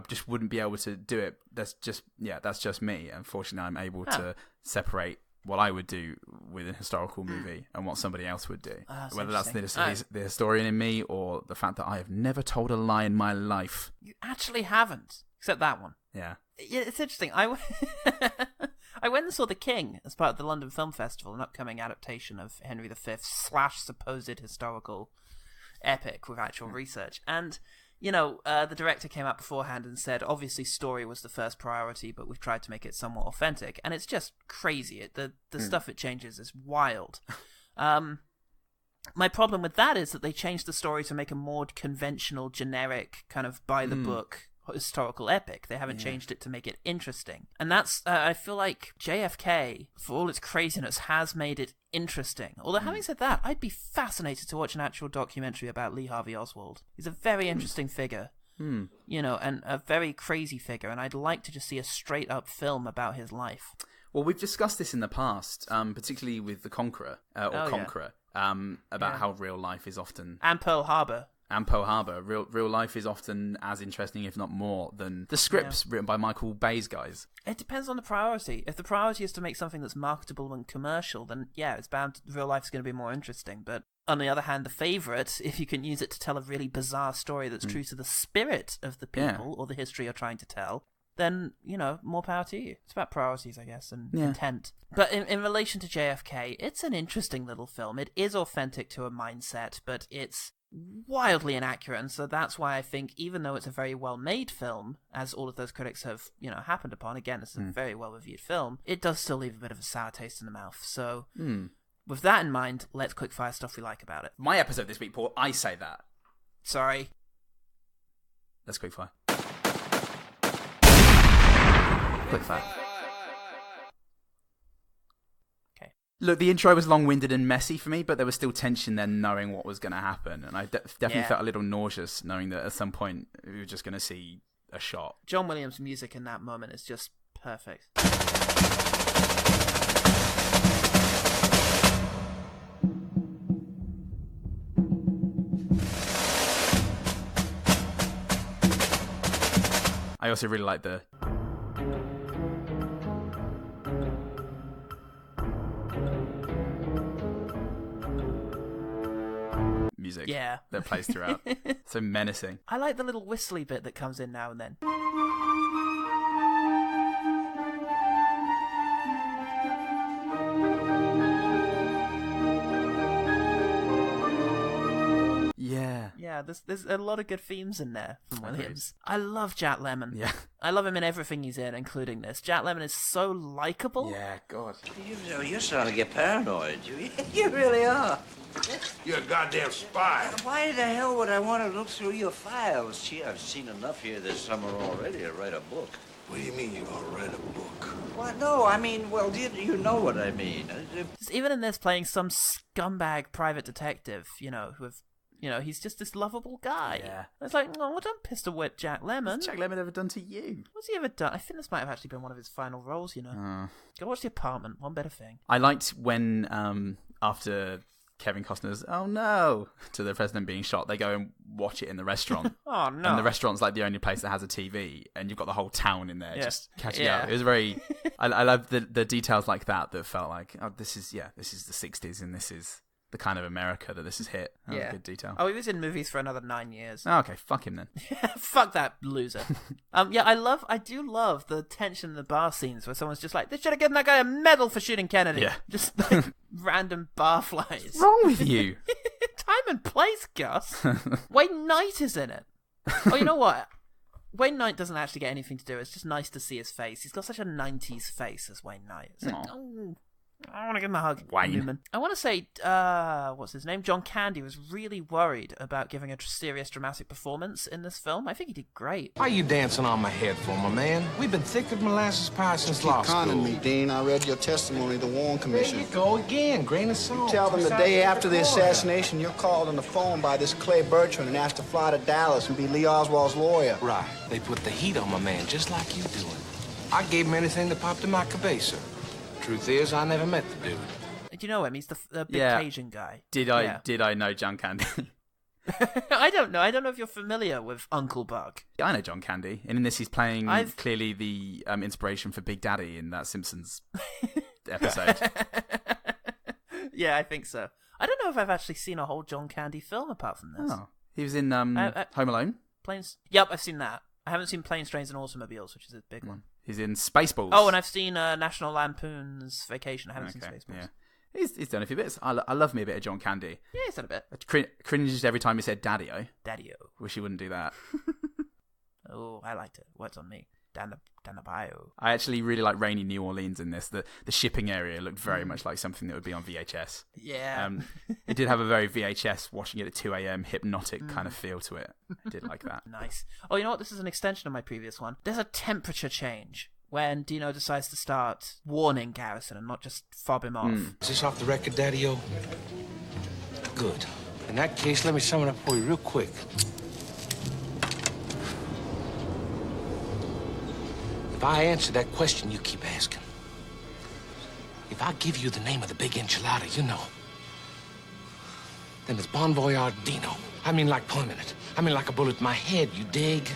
just wouldn't be able to do it. That's just me. Unfortunately, I'm able to separate what I would do with a historical movie and what somebody else would do. Whether that's the historian in me or the fact that I have never told a lie in my life. You actually haven't, except that one. Yeah. It's interesting. I went and saw The King as part of the London Film Festival, an upcoming adaptation of Henry V / supposed historical epic with actual research. And the director came out beforehand and said, obviously story was the first priority, but we've tried to make it somewhat authentic. And it's just crazy. The stuff it changes is wild. My problem with that is that they changed the story to make a more conventional, generic, kind of by-the-book historical epic. They haven't changed it to make it interesting. And that's, I feel like JFK, for all its craziness, has made it interesting. Although, having said that, I'd be fascinated to watch an actual documentary about Lee Harvey Oswald. He's a very interesting figure. And a very crazy figure, and I'd like to just see a straight-up film about his life. Well, we've discussed this in the past, particularly with The Conqueror, Conqueror, about how real life is often... And Pearl Harbor. Real life is often as interesting, if not more, than the scripts written by Michael Bay's guys. It depends on the priority. If the priority is to make something that's marketable and commercial, then it's bound real life's going to be more interesting. But on the other hand, The Favourite, if you can use it to tell a really bizarre story that's true to the spirit of the people or the history you're trying to tell, then, more power to you. It's about priorities, I guess, and intent. But in relation to JFK, it's an interesting little film. It is authentic to a mindset, but it's wildly inaccurate, and so that's why I think, even though it's a very well-made film, as all of those critics have, happened upon, again, it's a very well-reviewed film, it does still leave a bit of a sour taste in the mouth. So, with that in mind, let's quickfire stuff we like about it. My episode this week, Paul, I say that. Sorry. Let's quickfire. Quickfire. Look, the intro was long-winded and messy for me, but there was still tension there knowing what was going to happen. And I definitely felt a little nauseous knowing that at some point we were just going to see a shot. John Williams' music in that moment is just perfect. I also really like the... music that plays throughout. So menacing. I like the little whistly bit that comes in now and then. Yeah, there's a lot of good themes in there from Williams. I love Jack Lemmon. Yeah. I love him in everything he's in, including this. Jack Lemmon is so likable. Yeah, God. You're starting to get paranoid. You really are. You're a goddamn spy. Why the hell would I want to look through your files? Gee, I've seen enough here this summer already to write a book. What do you mean you're gonna write a book? What? No, I mean, well, you know what I mean. Just even in this, playing some scumbag private detective, he's just this lovable guy. Yeah. It's like, oh, don't pistol whip Jack Lemmon. What's Jack Lemmon ever done to you? What's he ever done? I think this might have actually been one of his final roles, Go watch The Apartment, one better thing. I liked when, after Kevin Costner's, oh no, to the president being shot, they go and watch it in the restaurant. Oh no. And the restaurant's like the only place that has a TV, and you've got the whole town in there just catching up. It was very, I love the details like that felt like, oh, this is the 60s, and this is the kind of America that this has hit. That was a good detail. Oh, he was in movies for another 9 years. Oh, okay, fuck him then. Fuck that loser. I do love the tension in the bar scenes where someone's just like, they should have given that guy a medal for shooting Kennedy. Yeah. Just like random barflies. What's wrong with you? Time and place, Gus. Wayne Knight is in it. Oh, you know what? Wayne Knight doesn't actually get anything to do. It's just nice to see his face. He's got such a 90s face as Wayne Knight. It's like, I want to give him a hug. Wayne. Newman. I want to say, what's his name? John Candy was really worried about giving a serious dramatic performance in this film. I think he did great. Why are you dancing on my head for, my man? We've been thick as molasses pie since law school. Keep conning me, Dean. I read your testimony to the Warren Commission. There you go again, grain of salt. You tell them the day after the assassination, you're called on the phone by this Clay Bertrand and asked to fly to Dallas and be Lee Oswald's lawyer. Right. They put the heat on my man, just like you doing. I gave him anything that popped in my cabeza. Truth is, I never met the dude. Do you know him? He's the big Cajun guy. Did I know John Candy? I don't know. I don't know if you're familiar with Uncle Buck. Yeah, I know John Candy. And in this, he's playing clearly the inspiration for Big Daddy in that Simpsons episode. Yeah, I think so. I don't know if I've actually seen a whole John Candy film apart from this. Oh, he was in Home Alone. Yep, I've seen that. I haven't seen Planes, Trains, and Automobiles, which is a big one. He's in Spaceballs. Oh, and I've seen National Lampoon's Vacation. I haven't seen Spaceballs. He's done a few bits. I love me a bit of John Candy. Yeah, he's done a bit. I cringed every time he said Daddy-O. Daddy-O. Wish he wouldn't do that. Oh, I liked it. What's on me? Down the bio. I actually really like rainy New Orleans in this. The shipping area looked very much like something that would be on VHS. Yeah. It did have a very VHS, watching it at 2 a.m, hypnotic kind of feel to it. I did like that. Nice. Oh, you know what? This is an extension of my previous one. There's a temperature change when Dino decides to start warning Garrison and not just fob him off. Is this off the record, Daddy-O? Good. In that case, let me sum it up for you real quick. If I answer that question you keep asking, if I give you the name of the big enchilada, you know, then it's Bon Voyage Dino. I mean like permanent. I mean like a bullet in my head, you dig?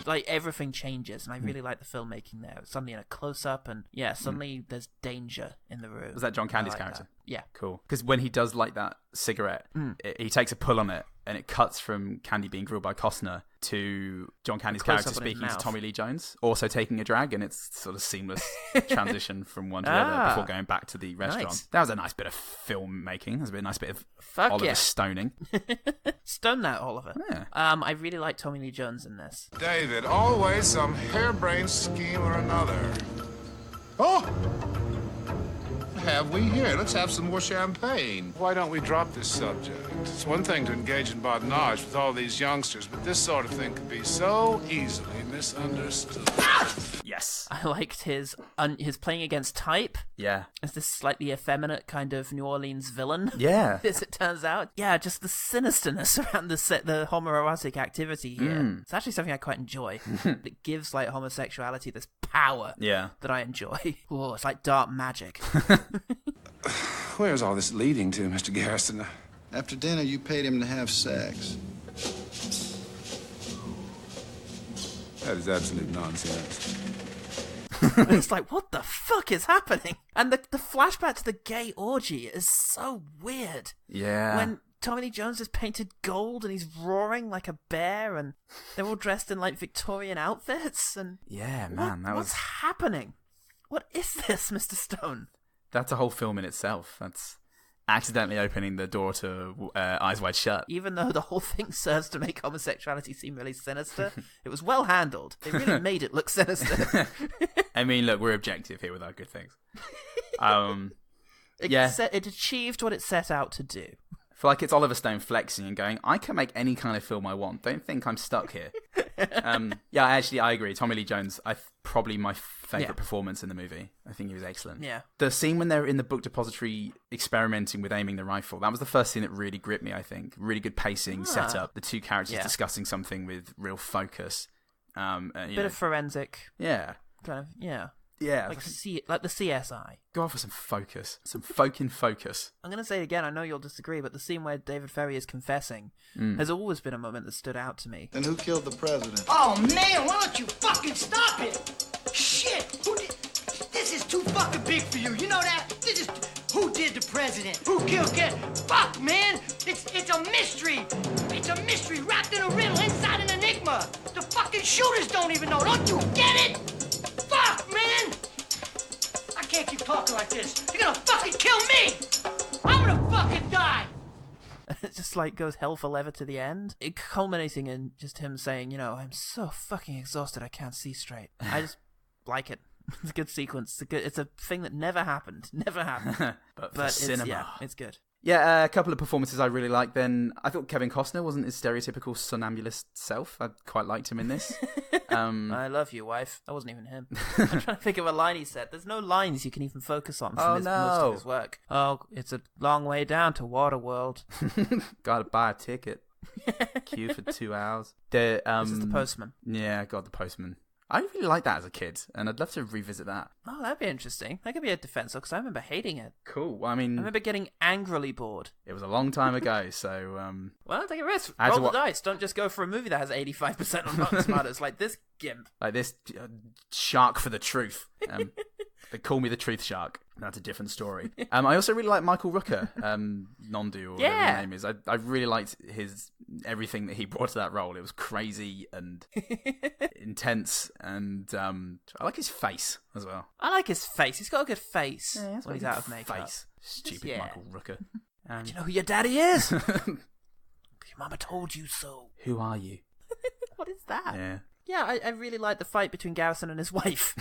Like, everything changes, and I really like the filmmaking there. Suddenly in a close-up, and suddenly there's danger in the room. Was that John Candy's character? That. Yeah. Cool. Because when he does light that cigarette, he takes a pull on it, and it cuts from Candy being grilled by Costner to John Candy's character speaking to Tommy Lee Jones, also taking a drag, and it's sort of seamless transition from one to the other before going back to the restaurant. Nice. That was a nice bit of filmmaking. That was a nice bit of Oliver stoning. Stone that, Oliver. Yeah. I really like Tommy Lee Jones in this. David, always some harebrained scheme or another. Oh! What have we here? Let's have some more champagne. Why don't we drop this subject? It's one thing to engage in badinage with all these youngsters, but this sort of thing can be so easily misunderstood. Yes. I liked his playing against type. Yeah. As this slightly effeminate kind of New Orleans villain. Yeah. As it turns out. Yeah, just the sinisterness around the homoerotic activity here. It's actually something I quite enjoy. It gives like homosexuality this power that I enjoy. Oh, it's like dark magic. Where's all this leading to, Mr. Garrison? After dinner, you paid him to have sex. That is absolute nonsense. It's like, what the fuck is happening? And the flashback to the gay orgy is so weird. Yeah. When Tommy Lee Jones is painted gold and he's roaring like a bear and they're all dressed in like Victorian outfits and... Yeah, man, what's happening? What is this, Mr. Stone? That's a whole film in itself. That's accidentally opening the door to Eyes Wide Shut. Even though the whole thing serves to make homosexuality seem really sinister, it was well handled. They really made it look sinister. I mean, look, we're objective here with our good things. It achieved what it set out to do. I feel like it's Oliver Stone flexing and going, I can make any kind of film I want. Don't think I'm stuck here. I agree. Tommy Lee Jones, probably my favourite performance in the movie. I think he was excellent. Yeah. The scene when they're in the book depository experimenting with aiming the rifle, that was the first scene that really gripped me, I think. Really good pacing, setup. The two characters discussing something with real focus. Bit of forensic. Yeah. Kind of, yeah. Yeah. Like the CSI. Go off for some focus. Some focus. I'm going to say it again, I know you'll disagree, but the scene where David Ferry is confessing has always been a moment that stood out to me. Then who killed the president? Oh, man, why don't you fucking stop it? Shit! This is too fucking big for you, you know that? Who did the president? Who killed Kennedy? Fuck, man! It's a mystery! It's a mystery wrapped in a riddle inside an enigma! The fucking shooters don't even know, don't you get it? Fuck, man! I can't keep talking like this. You're gonna fucking kill me! I'm gonna fucking die! It just like goes hell for leather to the end. It culminating in just him saying, you know, I'm so fucking exhausted I can't see straight. I just like it. It's a good sequence. It's a thing that never happened. Never happened. but for cinema. Yeah, it's good. Yeah, a couple of performances I really liked then. I thought Kevin Costner wasn't his stereotypical somnambulist self. I quite liked him in this. I love you, wife. That wasn't even him. I'm trying to think of a line he said. There's no lines you can even focus on from most of his work. Oh, it's a long way down to Waterworld. Gotta buy a ticket. Queue for 2 hours. This is The Postman. Yeah, God, The Postman. I really liked that as a kid, and I'd love to revisit that. Oh, that'd be interesting. That could be a defense, because I remember hating it. Cool. Well, I mean, I remember getting angrily bored. It was a long time ago, so... Well, take a risk. Roll the dice. Don't just go for a movie that has 85% on Rotten Tomatoes, like this gimp. Like this shark for the truth. They call me the Truth Shark. That's a different story. I also really like Michael Rooker, Nondu, or whatever his name is. I really liked everything that he brought to that role. It was crazy and intense, and I like his face as well. I like his face. He's got a good face when he's out of Face. makeup. Stupid Michael Rooker. Do you know who your daddy is? Your mama told you so. Who are you? What is that? Yeah. Yeah, I really like the fight between Garrison and his wife.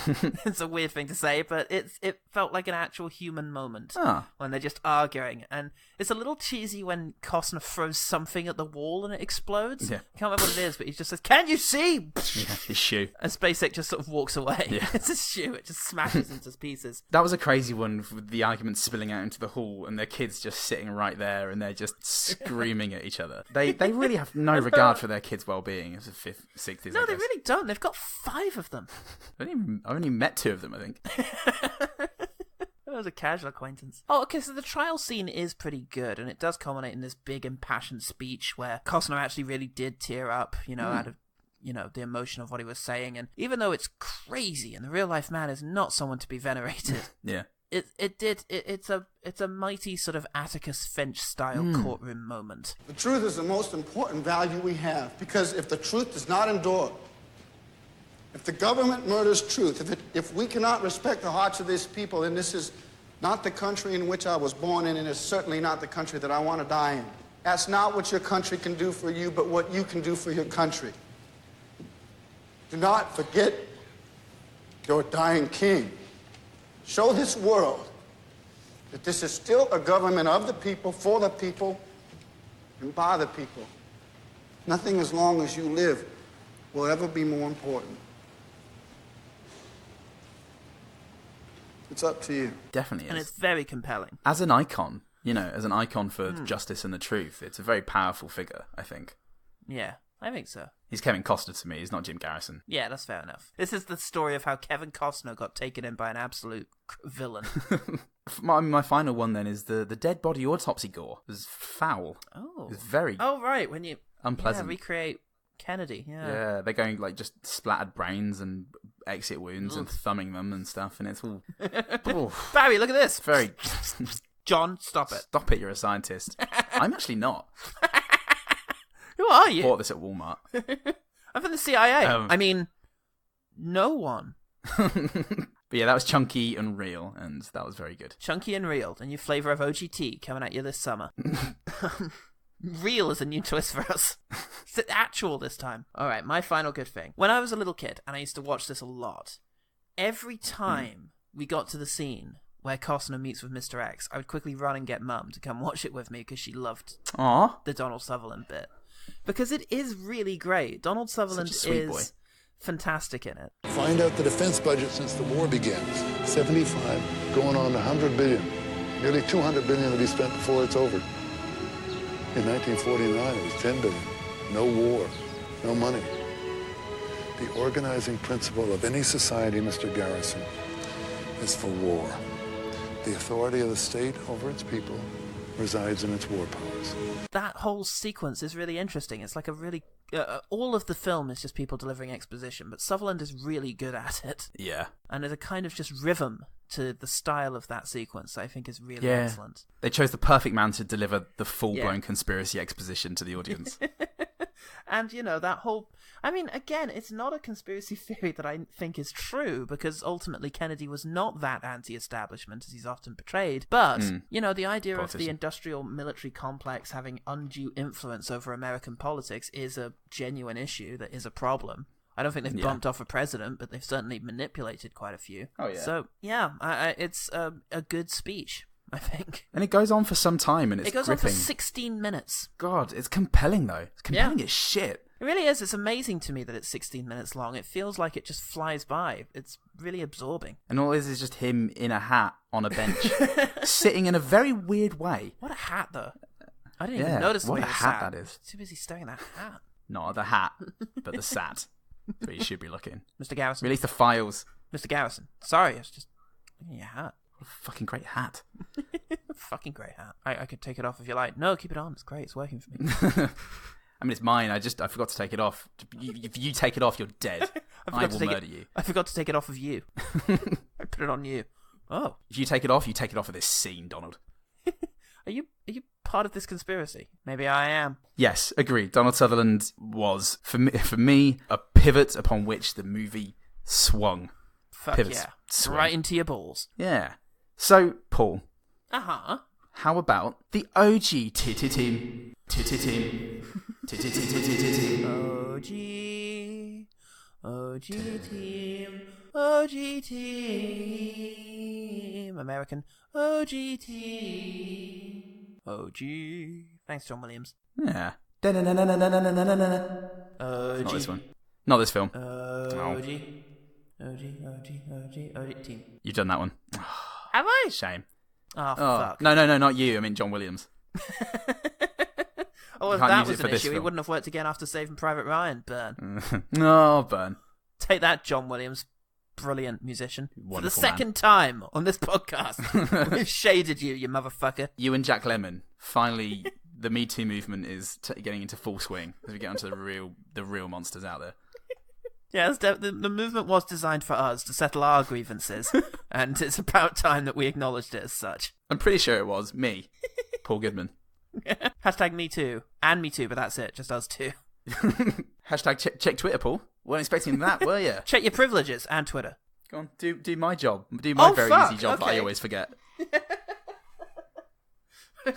It's a weird thing to say, but it felt like an actual human moment when they're just arguing. And it's a little cheesy when Costner throws something at the wall and it explodes. Yeah. I can't remember what it is, but he just says, "Can you see?" Yeah, his shoe. And SpaceX just sort of walks away. Yeah. It's a shoe. It just smashes into pieces. That was a crazy one, with the argument spilling out into the hall and their kids just sitting right there and they're just screaming at each other. They really have no regard for their kids' well-being. It's the 60s, No, I they guess. really don't. They've got 5 of them. I've only met 2 of them, I think. It was a casual acquaintance. Oh, okay, so the trial scene is pretty good, and it does culminate in this big impassioned speech where Costner actually really did tear up, out of, the emotion of what he was saying. And even though it's crazy, and the real-life man is not someone to be venerated, Yeah. It's a mighty sort of Atticus Finch-style courtroom moment. The truth is the most important value we have, because if the truth does not endure, if the government murders truth, if we cannot respect the hearts of these people, then this is not the country in which I was born in, and it's certainly not the country that I want to die in. That's not what your country can do for you, but what you can do for your country. Do not forget your dying king. Show this world that this is still a government of the people, for the people, and by the people. Nothing as long as you live will ever be more important. It's up to you. Definitely is. And it's very compelling. As an icon, as an icon for justice and the truth, it's a very powerful figure, I think. Yeah, I think so. He's Kevin Costner to me, he's not Jim Garrison. Yeah, that's fair enough. This is the story of how Kevin Costner got taken in by an absolute villain. My final one then is the dead body autopsy gore. It was foul. Oh. It was very right, when you unpleasant. recreate Kennedy, Yeah, they're going just splattered brains and exit wounds and thumbing them and stuff, and it's all... Barry, look at this! Very... John, stop it. Stop it, you're a scientist. I'm actually not. Who are you? Bought this at Walmart. I'm from the CIA. No one. But yeah, that was chunky and real, and that was very good. Chunky and real, the new flavour of OGT coming at you this summer. Real is a new twist for us. It's actual this time. All right, my final good thing. When I was a little kid, and I used to watch this a lot, every time we got to the scene where Costner meets with Mr. X, I would quickly run and get Mum to come watch it with me because she loved the Donald Sutherland bit. Because it is really great. Donald Sutherland is fantastic in it. Find out the defense budget since the war begins. 75, going on 100 billion. Nearly 200 billion to be spent before it's over. In 1949, it was 10 billion. No war, no money. The organizing principle of any society, Mr. Garrison, is for war. The authority of the state over its people resides in its war powers. That whole sequence is really interesting. It's like a really... all of the film is just people delivering exposition, but Sutherland is really good at it. Yeah. And there's a kind of just rhythm to the style of that sequence I think is really excellent. They chose the perfect man to deliver the full-blown conspiracy exposition to the audience. And, that whole... again, it's not a conspiracy theory that I think is true, because ultimately Kennedy was not that anti-establishment as he's often portrayed. But, the idea of the industrial military complex having undue influence over American politics is a genuine issue that is a problem. I don't think they've bumped off a president, but they've certainly manipulated quite a few. Oh, yeah. So, it's a good speech, I think. And it goes on for some time, and it's It goes gripping. on for 16 minutes. God, it's compelling, though. It's compelling as shit. It really is. It's amazing to me that it's 16 minutes long. It feels like it just flies by. It's really absorbing. And all it is just him in a hat on a bench, sitting in a very weird way. What a hat, though. I didn't even notice the way what a he hat sat. that is. Too busy staring at that hat. Not the hat, but the sat. That's where you should be looking. Mr. Garrison. Release the files. Mr. Garrison. Sorry, I was just looking at your hat. What a fucking great hat. Fucking great hat. I could take it off if you like. No, keep it on. It's great. It's working for me. It's mine. I forgot to take it off. If you take it off, you're dead. I will murder you. I forgot to take it off of you. I put it on you. Oh. If you take it off of this scene, Donald. Are you part of this conspiracy? Maybe I am. Yes, agreed. Donald Sutherland was, for me, a pivot upon which the movie swung. Fuck yeah. Swung. Right into your balls. Yeah. So, Paul. Uh-huh. How about the OG Titty Team? Titty Team. Titty Team. OG Team. OG Team. American OG Team. OG. Thanks, John Williams. Yeah. OG. Not this one. Not this film. OG Team. You've done that one. Have I? Shame. Oh, fuck. No, not you. I mean John Williams. Oh, if that was an issue, he wouldn't have worked again after Saving Private Ryan. Burn. No, burn. Take that, John Williams. Brilliant musician. Wonderful For the second time on this podcast, we've shaded you, you motherfucker. You and Jack Lemmon. Finally, the Me Too movement is getting into full swing as we get onto the real monsters out there. Yeah, the movement was designed for us to settle our grievances, and it's about time that we acknowledged it as such. I'm pretty sure it was me, Paul Goodman. Hashtag Me Too, and Me Too, but that's it, just us two. Hashtag check Twitter, Paul. Weren't expecting that, were you? Check your privileges and Twitter. Go on, do my job. Do my easy job that I always forget.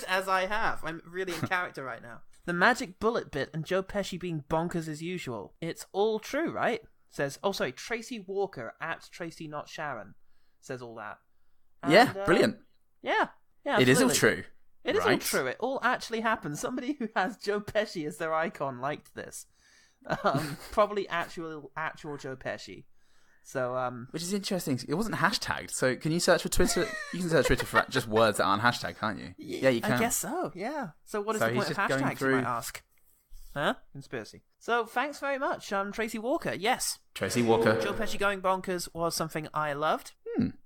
As I have. I'm really in character right now. The magic bullet bit and Joe Pesci being bonkers as usual. It's all true, right? Says, Tracy Walker at Tracy Not Sharon says all that. And, yeah, brilliant. Yeah, it is all true. It is all true. It all actually happened. Somebody who has Joe Pesci as their icon liked this. Probably actual Joe Pesci. So, which is interesting. It wasn't hashtagged. So, can you search for Twitter? You can search Twitter for just words that aren't hashtagged, can't you? Yeah, you can. I guess so. Yeah. So, what is the point of hashtags? You might ask. Huh? Conspiracy. So, thanks very much, Tracy Walker. Yes. Tracy Walker. Joe Pesci going bonkers was something I loved.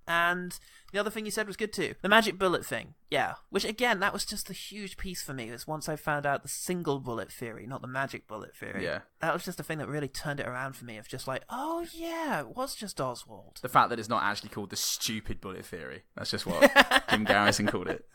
And the other thing you said was good too. The magic bullet thing. Yeah. Which, again, that was just a huge piece for me. It was once I found out the single bullet theory, not the magic bullet theory. Yeah. That was just the thing that really turned it around for me, of just like, oh yeah, it was just Oswald. The fact that it's not actually called the stupid bullet theory. That's just what Jim Garrison called it.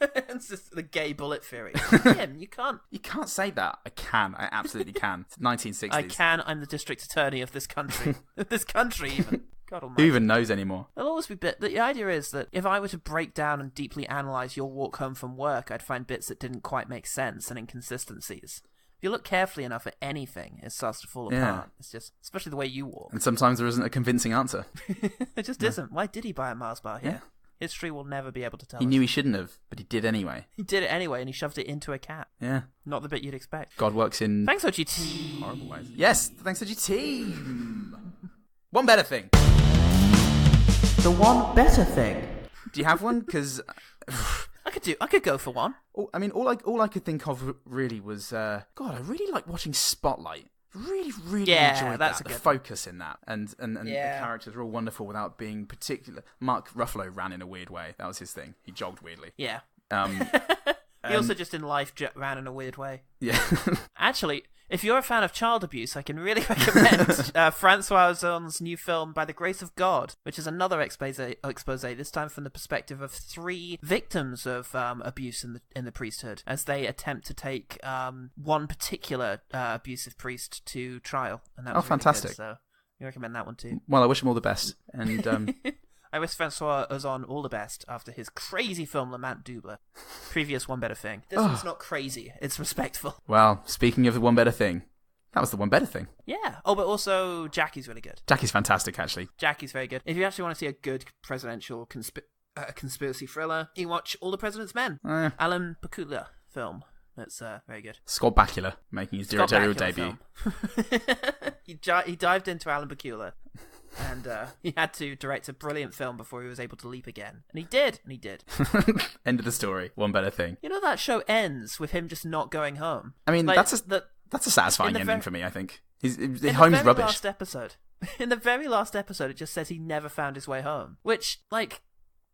It's just the gay bullet theory. Jim, you can't. You can't say that. I can. I absolutely can. It's 1960s. I can. I'm the district attorney of this country. This country, even. God almighty. Who even knows anymore? There'll always be bits. The idea is that if I were to break down and deeply analyse your walk home from work, I'd find bits that didn't quite make sense and inconsistencies. If you look carefully enough at anything, it starts to fall apart. It's just, especially the way you walk. And sometimes there isn't a convincing answer. It just isn't. Why did he buy a Mars bar here? Yeah. History will never be able to tell us. He knew he shouldn't have, but he did anyway. He did it anyway, and he shoved it into a cat. Yeah. Not the bit you'd expect. God works in... Thanks, OGT. Horrible ways. Yes, thanks, OGT. One better thing. The one better thing. Do you have one? Because... I could go for one. All I could think of really was... God, I really like watching Spotlight. Really enjoyed that. The focus in that, and the characters are all wonderful without being particular. Mark Ruffalo ran in a weird way. That was his thing. He jogged weirdly. Yeah. He also just in life ran in a weird way. Yeah. Actually, if you're a fan of child abuse, I can really recommend Francois Ozon's new film By the Grace of God, which is another expose, this time from the perspective of 3 victims of abuse in the priesthood, as they attempt to take one particular abusive priest to trial. And that was really fantastic. Good, so I recommend that one too. Well, I wish him all the best. And I wish Francois Ozon all the best after his crazy film Le Mans Double. Previous One Better Thing. This one's not crazy, it's respectful. Well, speaking of the One Better Thing, that was the One Better Thing. Yeah. Oh, but also Jackie's really good. Jackie's fantastic, actually. Jackie's very good. If you actually want to see a good presidential conspiracy thriller, you watch All the President's Men. Alan Pakula film. That's very good. Scott Bakula making his directorial debut. He dived into Alan Pakula. And he had to direct a brilliant film before he was able to leap again. And he did. End of the story. One better thing. You know, that show ends with him just not going home. I mean, that's a satisfying ending for me, I think. His home's rubbish. In the very last episode, it just says he never found his way home. Which, like,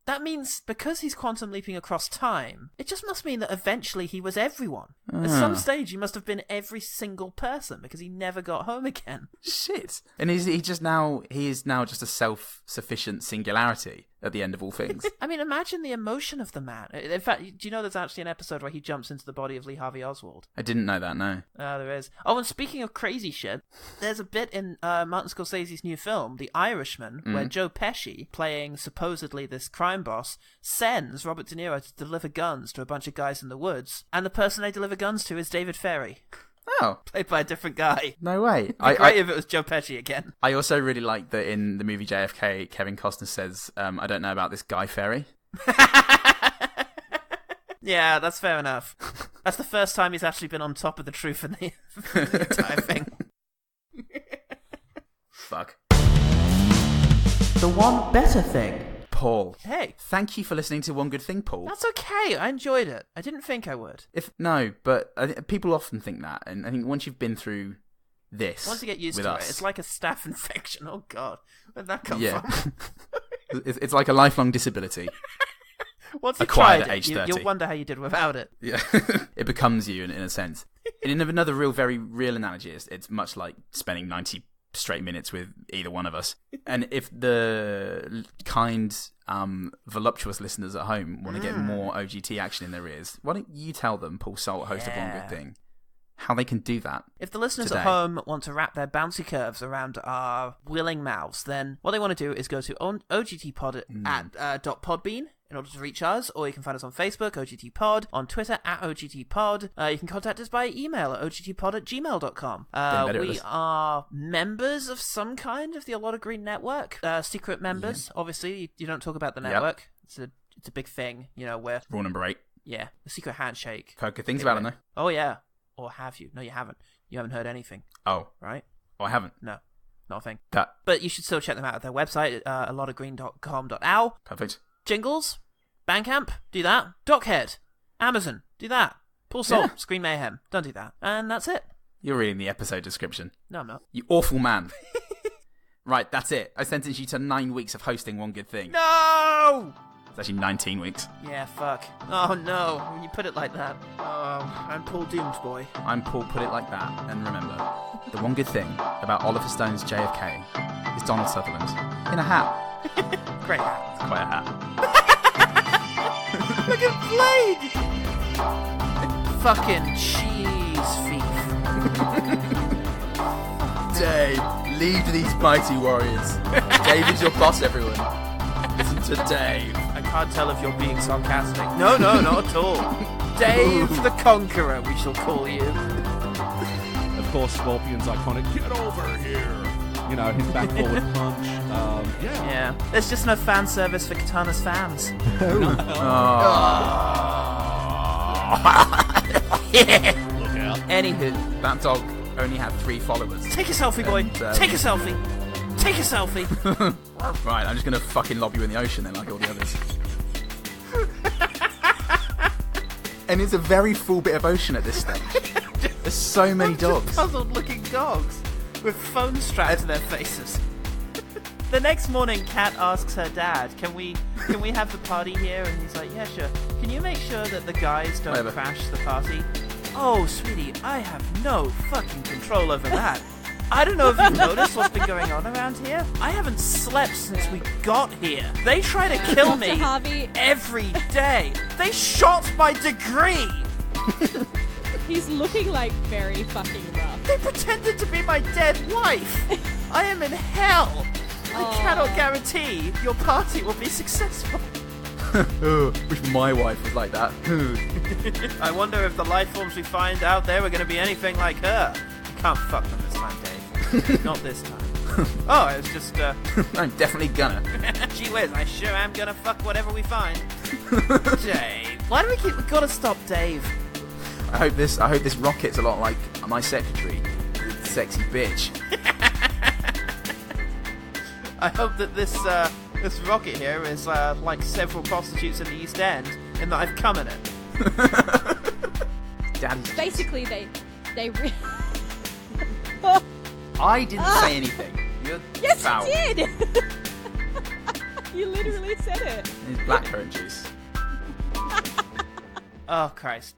That means because he's quantum leaping across time, it just must mean that eventually he was everyone. At some stage, he must have been every single person because he never got home again. Shit. And he is now just a self-sufficient singularity at the end of all things. I mean, imagine the emotion of the man. In fact, do you know there's actually an episode where he jumps into the body of Lee Harvey Oswald? I didn't know that, no. There is. Oh, and speaking of crazy shit, there's a bit in Martin Scorsese's new film, The Irishman, where Joe Pesci, playing supposedly this crime boss, sends Robert De Niro to deliver guns to a bunch of guys in the woods, and the person they deliver guns to is David Ferry. Oh. Played by a different guy. No way. It'd be great if it was Joe Pesci again. I also really like that in the movie JFK, Kevin Costner says, I don't know about this Guy Ferry. Yeah, that's fair enough. That's the first time he's actually been on top of the truth in the entire thing. Fuck. The one better thing. Paul. Hey. Thank you for listening to One Good Thing, Paul. That's okay. I enjoyed it. I didn't think I would. But people often think that, and I think once you've been through this, once you get used to it, it's like a staph infection. Oh God, where'd that come from? It's like a lifelong disability. Once you acquired tried at age it, 30. you'll wonder how you did without it. Yeah, it becomes you in a sense. And in another very real analogy, it's much like spending 90 straight minutes with either one of us. And if the kind, voluptuous listeners at home want to get more OGT action in their ears, why don't you tell them, Paul Salt, host of One Good Thing, how they can do that? If the listeners today. at home want to wrap their bouncy curves around our willing mouths, then what they want to do is go to ogtpod at .podbean in order to reach us, or you can find us on Facebook, OGTPod, on Twitter, @OGTPod. You can contact us by email at ogtpod@gmail.com. We are members of some kind of the A Lot of Green Network. Secret members, obviously. You don't talk about the network. Yep. It's a big thing, where... Rule number 8. Yeah, the secret handshake. Heard good things about it, though. Oh, yeah. Or have you? No, you haven't. You haven't heard anything. Oh. Right? Oh, I haven't. No. Not a thing. That. But you should still check them out at their website, alotofgreen.com.au. Perfect. Jingles, Bandcamp, do that. Dockhead, Amazon, do that. Paul Salt, Screen Mayhem, don't do that. And that's it. You're reading the episode description. No, I'm not. You awful man. Right, that's it. I sentence you to 9 weeks of hosting One Good Thing. No! It's actually 19 weeks. Yeah, fuck. Oh no, when you put it like that. Oh, I'm Paul Doomed Boy. I'm Paul Put It Like That. And remember, the one good thing about Oliver Stone's JFK is Donald Sutherland in a hat. Great hat. It's quite a hat. Look at Blade! Fucking cheese thief. Dave, lead these mighty warriors. Dave is your boss, everyone. Listen to Dave. I can't tell if you're being sarcastic. No, not at all. Dave the Conqueror, we shall call you. Of course, Scorpion's iconic, get over here. His back forward punch. Yeah. There's just no fan service for Katana's fans. Look out. Anywho. That dog only had 3 followers. Take a selfie, boy. Take a selfie. Take a selfie. Right, I'm just going to fucking lob you in the ocean then, like all the others. And it's a very full bit of ocean at this stage. There's so many dogs. Puzzled-looking dogs with phones strapped to their faces. The next morning, Kat asks her dad, "Can we have the party here?" And he's like, "Yeah, sure. Can you make sure that the guys don't crash the party?" "Oh, sweetie, I have no fucking control over that. I don't know if you've noticed what's been going on around here. I haven't slept since we got here. They try to kill me every day. They shot my degree." He's looking like very fucking rough. They pretended to be my dead wife. I am in hell. I cannot guarantee your party will be successful. Wish my wife was like that. I wonder if the life forms we find out there are going to be anything like her. You can't fuck them this time, Dave. Not this time. Oh, it's just, I'm definitely gonna. Gee whiz, I sure am gonna fuck whatever we find. Dave. Why do we gotta stop Dave? I hope this rocket's a lot like my secretary. Sexy bitch. I hope that this rocket here is like several prostitutes in the East End, in that I've come in it. Basically, they I didn't say anything. You're yes, foul. you did. You literally said it. It's blackcurrant juice. Oh, Christ.